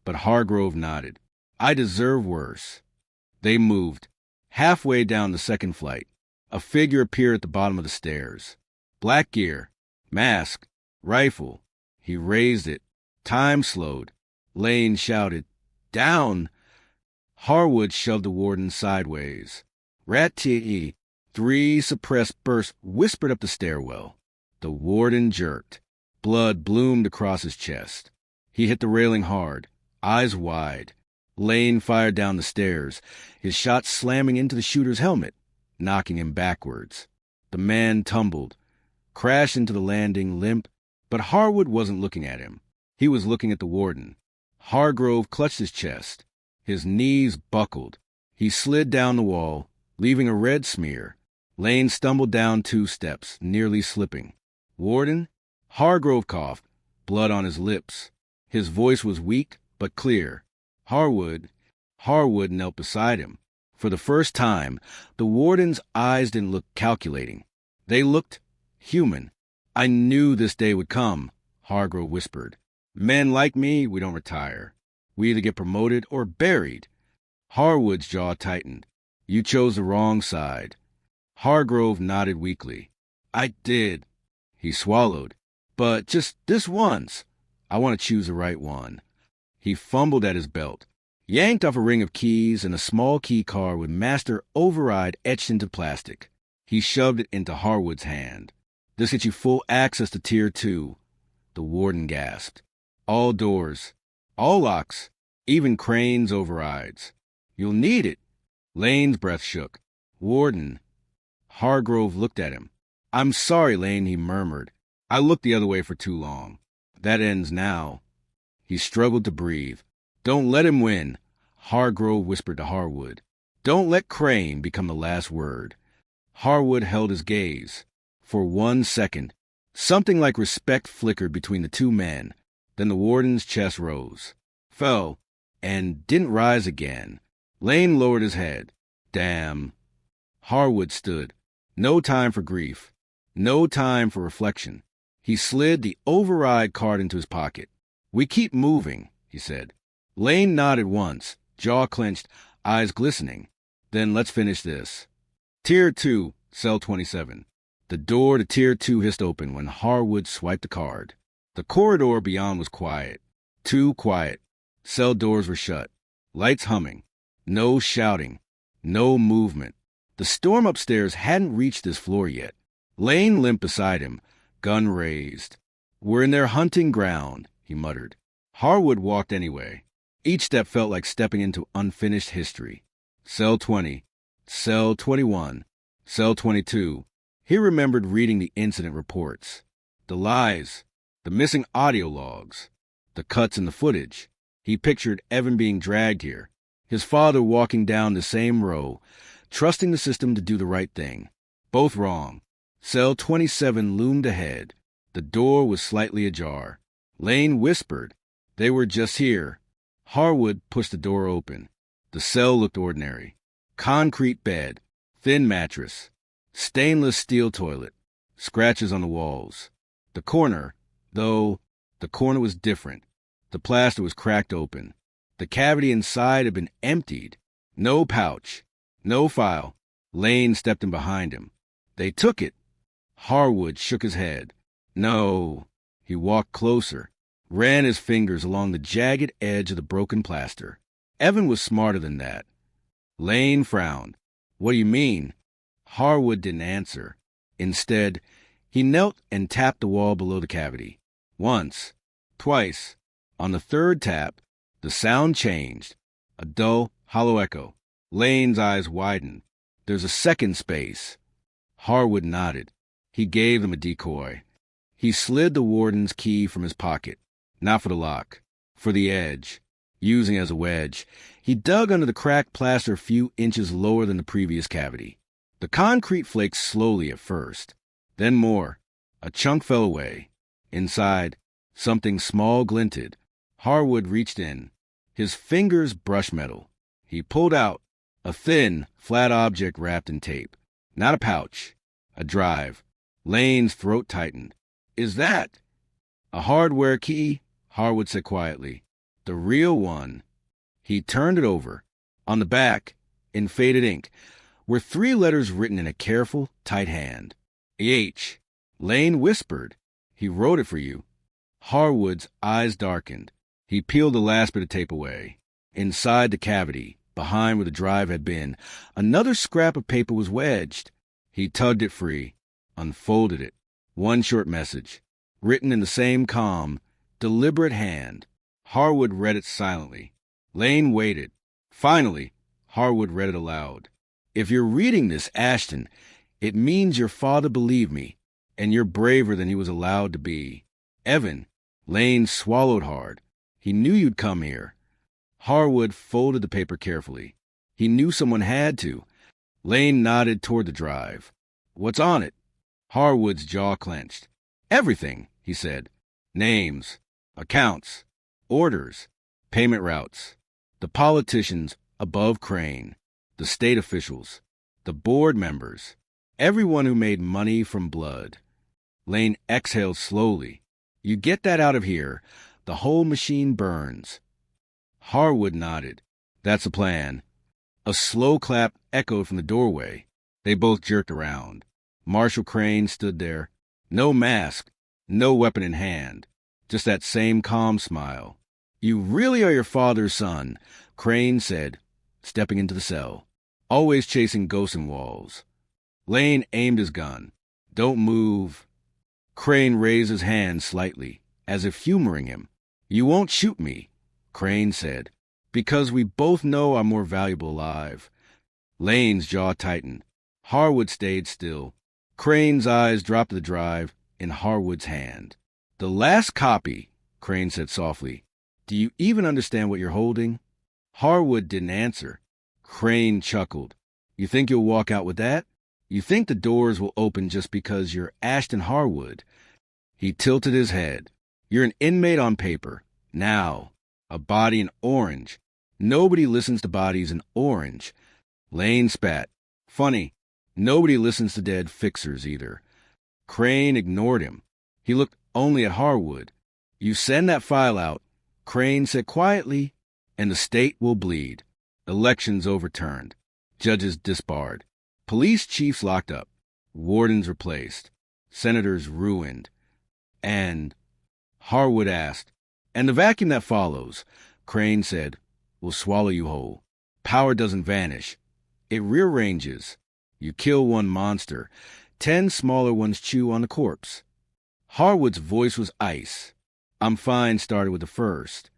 But Hargrove nodded. I deserve worse. They moved. Halfway down the second flight, a figure appeared at the bottom of the stairs. Black gear, mask, rifle. He raised it. Time slowed. Lane shouted, Down! Harwood shoved the warden sideways. Rat-tee! 3 suppressed bursts whispered up the stairwell. The warden jerked. Blood bloomed across his chest. He hit the railing hard, eyes wide. Lane fired down the stairs, his shot slamming into the shooter's helmet, knocking him backwards. The man tumbled, crashed into the landing limp, but Harwood wasn't looking at him. He was looking at the warden. Hargrove clutched his chest. His knees buckled. He slid down the wall, leaving a red smear. Lane stumbled down 2 steps, nearly slipping. Warden? Hargrove coughed, blood on his lips. His voice was weak but clear. Harwood knelt beside him. For the first time, the warden's eyes didn't look calculating. They looked human. I knew this day would come, Hargrove whispered. Men like me, we don't retire. We either get promoted or buried. Harwood's jaw tightened. You chose the wrong side. Hargrove nodded weakly. I did. He swallowed. But just this once. I want to choose the right one. He fumbled at his belt, yanked off a ring of keys and a small key card with Master Override etched into plastic. He shoved it into Harwood's hand. This gets you full access to Tier 2. The warden gasped. All doors, all locks, even Crane's overrides. You'll need it. Lane's breath shook. Warden. Hargrove looked at him. I'm sorry, Lane, he murmured. I looked the other way for too long. That ends now. He struggled to breathe. Don't let him win, Hargrove whispered to Harwood. Don't let Crane become the last word. Harwood held his gaze. For 1 second, something like respect flickered between the 2 men. Then the warden's chest rose, fell, and didn't rise again. Lane lowered his head. Damn. Harwood stood. No time for grief. No time for reflection. He slid the override card into his pocket. We keep moving, he said. Lane nodded once, jaw clenched, eyes glistening. Then let's finish this. Tier 2, Cell 27. The door to Tier 2 hissed open when Harwood swiped the card. The corridor beyond was quiet. Too quiet. Cell doors were shut. Lights humming. No shouting. No movement. The storm upstairs hadn't reached this floor yet. Lane limped beside him, gun raised. We're in their hunting ground, he muttered. Harwood walked anyway. Each step felt like stepping into unfinished history. Cell 20. Cell 21. Cell 22. He remembered reading the incident reports. The lies. The missing audio logs. The cuts in the footage. He pictured Evan being dragged here. His father walking down the same row, trusting the system to do the right thing. Both wrong. Cell 27 loomed ahead. The door was slightly ajar. Lane whispered. They were just here. Harwood pushed the door open. The cell looked ordinary. Concrete bed, thin mattress, stainless steel toilet, scratches on the walls. The corner, though, the corner was different. The plaster was cracked open. The cavity inside had been emptied. No pouch, no file. Lane stepped in behind him. They took it. Harwood shook his head. No. He walked closer, ran his fingers along the jagged edge of the broken plaster. Evan was smarter than that. Lane frowned. What do you mean? Harwood didn't answer. Instead, he knelt and tapped the wall below the cavity. Once, twice. On the third tap, the sound changed. A dull, Hollow echo. Lane's eyes widened. There's a second space. Harwood nodded. He gave them a decoy. He slid the warden's key from his pocket. Not for the lock. For the edge. Using it as a wedge, he dug under the cracked plaster a few inches lower than the previous cavity. The concrete flaked slowly at first. Then more. A chunk fell away. Inside, something small glinted. Harwood reached in. His fingers brushed metal. He pulled out a thin, flat object wrapped in tape. Not a pouch. A drive. Lane's throat tightened. Is that a hardware key? Harwood said quietly. The real one. He turned it over. On the back, in faded ink, were 3 letters written in a careful, tight hand. H. Lane whispered. He wrote it for you. Harwood's eyes darkened. He peeled the last bit of tape away. Inside the cavity, behind where the drive had been, another scrap of paper was wedged. He tugged it free, unfolded it. One short message, written in the same calm, deliberate hand. Harwood read it silently. Lane waited. Finally, Harwood read it aloud. If you're reading this, Ashton, it means your father believed me, and you're braver than he was allowed to be. Evan. Lane swallowed hard. He knew you'd come here. Harwood folded the paper carefully. He knew someone had to. Lane nodded toward the drive. What's on it? Harwood's jaw clenched. Everything, he said. Names, accounts, orders, payment routes. The politicians above Crane, the state officials, the board members, everyone who made money from blood. Lane exhaled slowly. You get that out of here, the whole machine burns. Harwood nodded. That's a plan. A slow clap echoed from the doorway. They both jerked around. Marshal Crane stood there. No mask, no weapon in hand. Just that same calm smile. You really are your father's son, Crane said, stepping into the cell. Always chasing ghosts in walls. Lane aimed his gun. Don't move. Crane raised his hand slightly, as if humoring him. You won't shoot me, Crane said, because we both know I'm more valuable alive. Lane's jaw tightened. Harwood stayed still. Crane's eyes dropped to the drive in Harwood's hand. The last copy, Crane said softly. Do you even understand what you're holding? Harwood didn't answer. Crane chuckled. You think you'll walk out with that? You think the doors will open just because you're Ashton Harwood? He tilted his head. You're an inmate on paper. Now, a body in orange. Nobody listens to bodies in orange. Lane spat. Funny, nobody listens to dead fixers either. Crane ignored him. He looked only at Harwood. You send that file out, Crane said quietly, and the state will bleed. Elections overturned. Judges disbarred. Police chiefs locked up. Wardens replaced. Senators ruined. And Harwood asked, and the vacuum that follows, Crane said, will swallow you whole. Power doesn't vanish. It rearranges. You kill one monster, 10 smaller ones chew on the corpse. Harwood's voice was ice. I'm fine started with the first.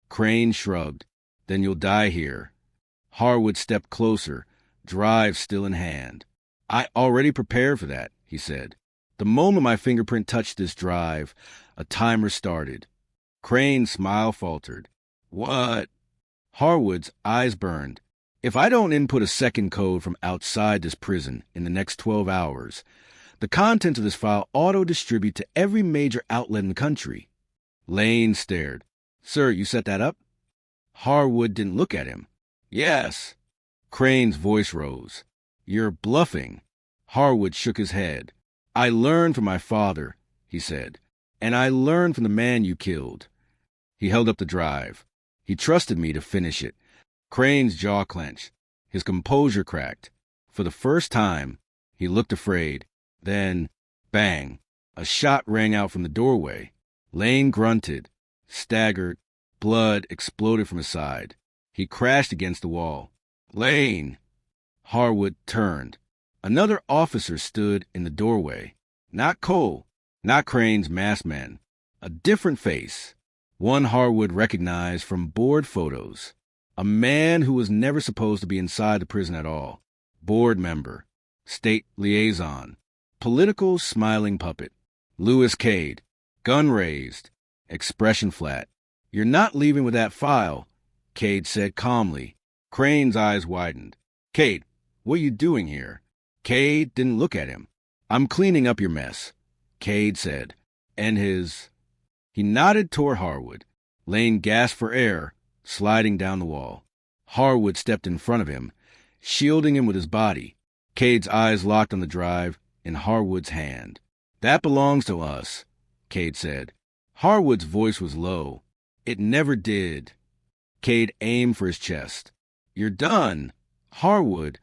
Crane shrugged. Then you'll die here. Harwood stepped closer, drive still in hand. I already prepared for that, he said. The moment my fingerprint touched this drive, a timer started. Crane's smile faltered. What? Harwood's eyes burned. If I don't input a second code from outside this prison in the next 12 hours, the contents of this file auto-distribute to every major outlet in the country. Lane stared. Sir, you set that up? Harwood didn't look at him. Yes. Crane's voice rose. You're bluffing. Harwood shook his head. I learned from my father, he said, and I learned from the man you killed. He held up the drive. He trusted me to finish it. Crane's jaw clenched. His composure cracked. For the first time, he looked afraid. Then, bang, a shot rang out from the doorway. Lane grunted, staggered, blood exploded from his side. He crashed against the wall. Lane! Harwood turned. Another officer stood in the doorway. Not Cole, not Crane's masked man. A different face. One Harwood recognized from board photos. A man who was never supposed to be inside the prison at all. Board member. State liaison. Political smiling puppet. Louis Cade. Gun raised. Expression flat. "You're not leaving with that file," Cade said calmly. Crane's eyes widened. "Cade, what are you doing here?" Cade didn't look at him. "I'm cleaning up your mess," Cade said. And He nodded toward Harwood. Lane gasped for air, sliding down the wall. Harwood stepped in front of him, shielding him with his body. Cade's eyes locked on the drive in Harwood's hand. "That belongs to us," Cade said. Harwood's voice was low. "It never did." Cade aimed for his chest. "You're done, Harwood."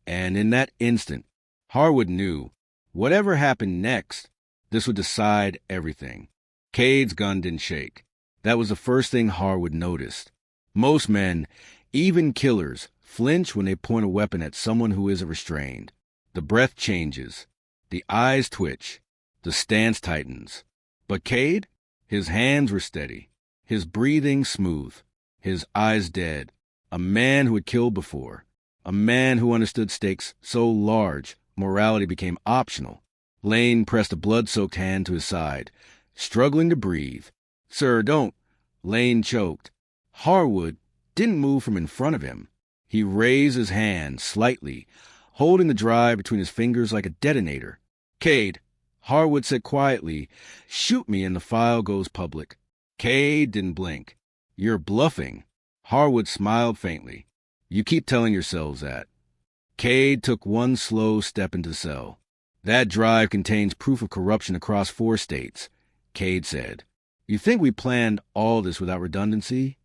And in that instant, Harwood knew, whatever happened next, this would decide everything. Cade's gun didn't shake. That was the first thing Harwood noticed. Most men, even killers, flinch when they point a weapon at someone who isn't restrained. The breath changes. The eyes twitch. The stance tightens. But Cade? His hands were steady. His breathing smooth. His eyes dead. A man who had killed before. A man who understood stakes so large, morality became optional. Lane pressed a blood-soaked hand to his side, struggling to breathe. "Sir, don't." Lane choked. Harwood didn't move from in front of him. He raised his hand slightly, holding the drive between his fingers like a detonator. "Cade," Harwood said quietly, "shoot me and the file goes public." Cade didn't blink. "You're bluffing." Harwood smiled faintly. "You keep telling yourselves that." Cade took one slow step into the cell. "That drive contains proof of corruption across 4 states, Cade said. "You think we planned all this without redundancy?"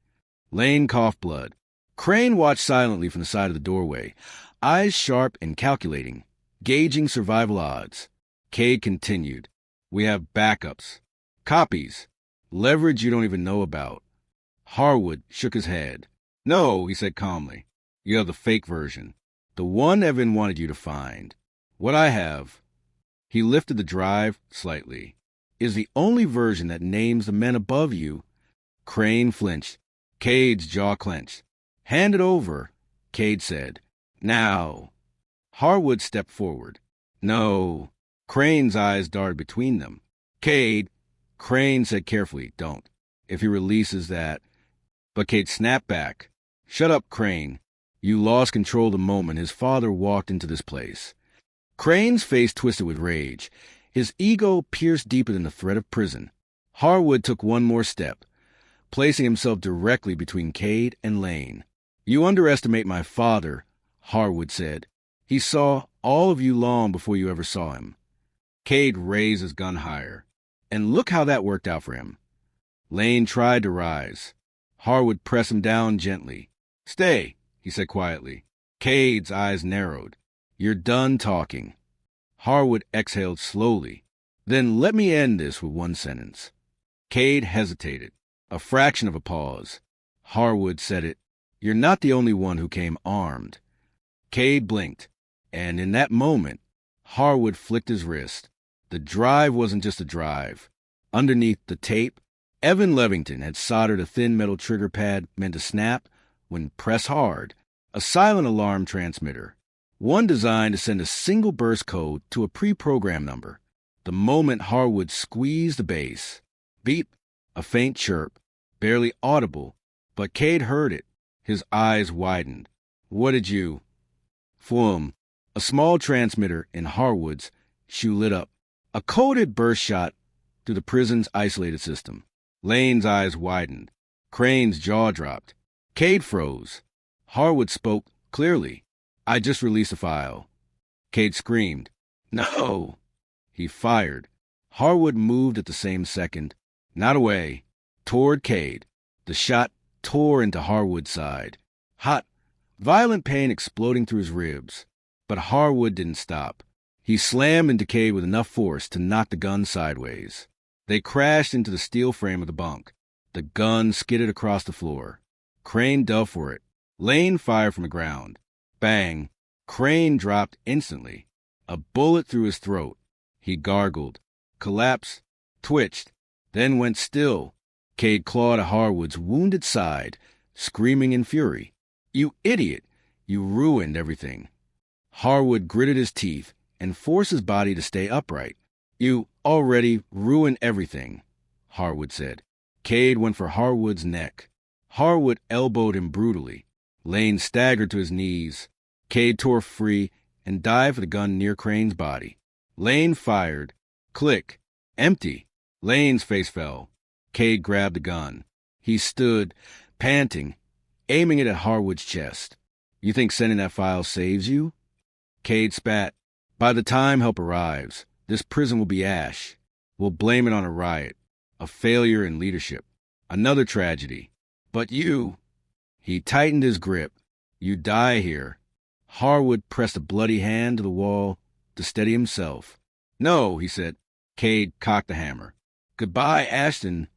Lane coughed blood. Crane watched silently from the side of the doorway, eyes sharp and calculating, gauging survival odds. Cade continued. "We have backups. Copies. Leverage you don't even know about." Harwood shook his head. "No," he said calmly. "You have the fake version. The one Evan wanted you to find. What I have," he lifted the drive slightly, "is the only version that names the men above you." Crane flinched. Cade's jaw clenched. "Hand it over," Cade said. "Now." Harwood stepped forward. "No." Crane's eyes darted between them. "Cade," Crane said carefully, "don't. If he releases that." But Cade snapped back. "Shut up, Crane. You lost control the moment his father walked into this place." Crane's face twisted with rage. His ego pierced deeper than the threat of prison. Harwood took one more step, placing himself directly between Cade and Lane. "You underestimate my father," Harwood said. "He saw all of you long before you ever saw him." Cade raised his gun higher. And look how that worked out for him. Lane tried to rise. Harwood pressed him down gently. "Stay," he said quietly. Cade's eyes narrowed. "You're done talking." Harwood exhaled slowly. "Then let me end this with one sentence." Cade hesitated. A fraction of a pause. Harwood said it. "You're not the only one who came armed." Cade blinked. And in that moment, Harwood flicked his wrist. The drive wasn't just a drive. Underneath the tape, Evan Levington had soldered a thin metal trigger pad meant to snap when pressed hard, a silent alarm transmitter, one designed to send a single burst code to a pre-programmed number. The moment Harwood squeezed the base, beep, a faint chirp, barely audible, but Cade heard it. His eyes widened. "What did you—" Fwum. A small transmitter in Harwood's shoe lit up. A coded burst shot through the prison's isolated system. Lane's eyes widened. Crane's jaw dropped. Cade froze. Harwood spoke clearly. "I just released a file." Cade screamed. "No!" He fired. Harwood moved at the same second. Not away. Toward Cade. The shot tore into Harwood's side. Hot, violent pain exploding through his ribs. But Harwood didn't stop. He slammed into Cade with enough force to knock the gun sideways. They crashed into the steel frame of the bunk. The gun skidded across the floor. Crane dove for it. Lane fired from the ground. Bang. Crane dropped instantly. A bullet through his throat. He gargled, collapsed, twitched, then went still. Cade clawed at Harwood's wounded side, screaming in fury. "You idiot! You ruined everything." Harwood gritted his teeth and forced his body to stay upright. "You already ruined everything," Harwood said. Cade went for Harwood's neck. Harwood elbowed him brutally. Lane staggered to his knees. Cade tore free and dived for the gun near Crane's body. Lane fired. Click. Empty. Lane's face fell. Cade grabbed the gun. He stood, panting, aiming it at Harwood's chest. "You think sending that file saves you?" Cade spat. "By the time help arrives, this prison will be ash. We'll blame it on a riot, a failure in leadership, another tragedy. But you—" He tightened his grip. "You die here." Harwood pressed a bloody hand to the wall to steady himself. "No," he said. Cade cocked the hammer. "Goodbye, Ashton."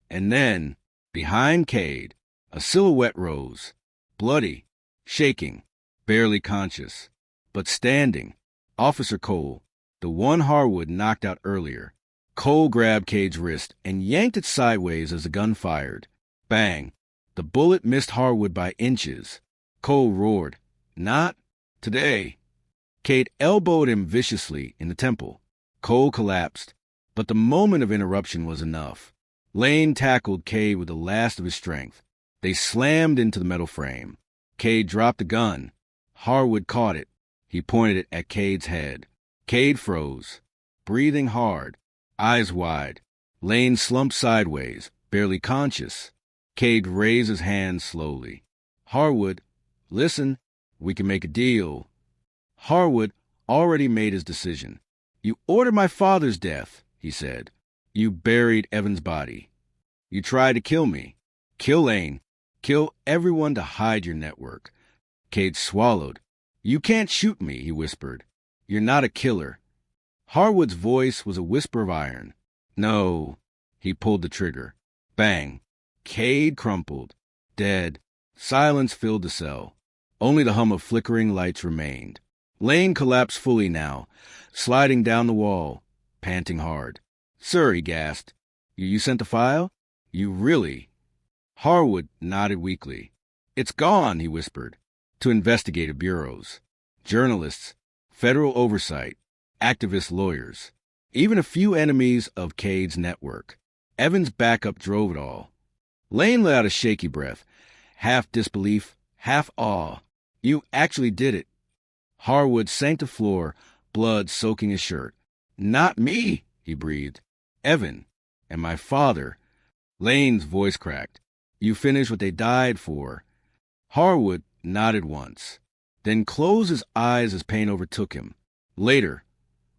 And then, behind Cade, a silhouette rose, bloody, shaking, barely conscious, but standing. Officer Cole, the one Harwood knocked out earlier. Cole grabbed Cade's wrist and yanked it sideways as the gun fired. Bang! The bullet missed Harwood by inches. Cole roared, "Not today." Cade elbowed him viciously in the temple. Cole collapsed, but the moment of interruption was enough. Lane tackled Cade with the last of his strength. They slammed into the metal frame. Cade dropped the gun. Harwood caught it. He pointed it at Cade's head. Cade froze, breathing hard, eyes wide. Lane slumped sideways, barely conscious. Cade raised his hand slowly. "Harwood, listen, we can make a deal." Harwood already made his decision. "You ordered my father's death," he said. "You buried Evan's body. You tried to kill me. Kill Lane. Kill everyone to hide your network." Cade swallowed. "You can't shoot me," he whispered. "You're not a killer." Harwood's voice was a whisper of iron. "No." He pulled the trigger. Bang. Cade crumpled. Dead. Silence filled the cell. Only the hum of flickering lights remained. Lane collapsed fully now, sliding down the wall, panting hard. "Sir," he gasped. You sent the file? You really?" Harwood nodded weakly. "It's gone," he whispered. "To investigative bureaus, journalists, federal oversight, activist lawyers, even a few enemies of Cade's network. Evans' backup drove it all." Lane let out a shaky breath, half disbelief, half awe. "You actually did it." Harwood sank to the floor, blood soaking his shirt. "Not me," he breathed. "Evan. And my father." Lane's voice cracked. "You finished what they died for." Harwood nodded once, then closed his eyes as pain overtook him. Later,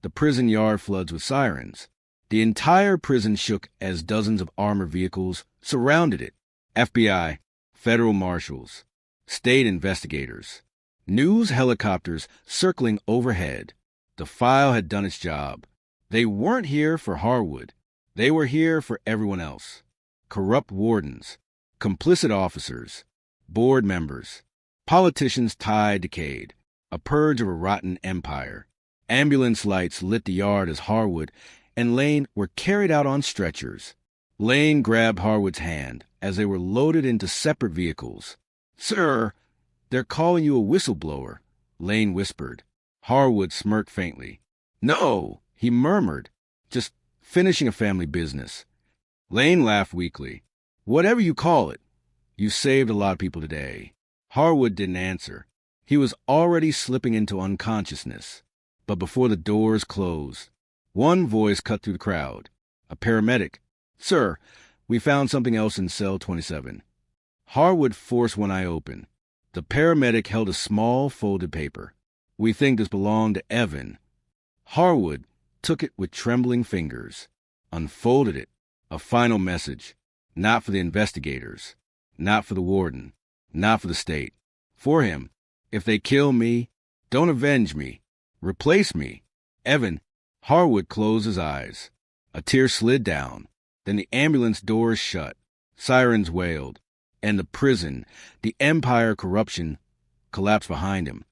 the prison yard floods with sirens. The entire prison shook as dozens of armored vehicles surrounded it. FBI, federal marshals, state investigators, news helicopters circling overhead. The file had done its job. They weren't here for Harwood. They were here for everyone else. Corrupt wardens, complicit officers, board members, politicians tied to Cade, a purge of a rotten empire. Ambulance lights lit the yard as Harwood and Lane were carried out on stretchers. Lane grabbed Harwood's hand as they were loaded into separate vehicles. "Sir, they're calling you a whistleblower," Lane whispered. Harwood smirked faintly. "No," he murmured, "just finishing a family business." Lane laughed weakly. "Whatever you call it, you saved a lot of people today." Harwood didn't answer. He was already slipping into unconsciousness. But before the doors closed, one voice cut through the crowd. A paramedic. "Sir, we found something else in cell 27. Harwood forced one eye open. The paramedic held a small folded paper. "We think this belonged to Evan." Harwood took it with trembling fingers, unfolded it. A final message. Not for the investigators. Not for the warden. Not for the state. For him. "If they kill me, don't avenge me. Replace me. Evan." Harwood closed his eyes. A tear slid down. Then the ambulance doors shut. Sirens wailed. And the prison, the empire corruption, collapsed behind him.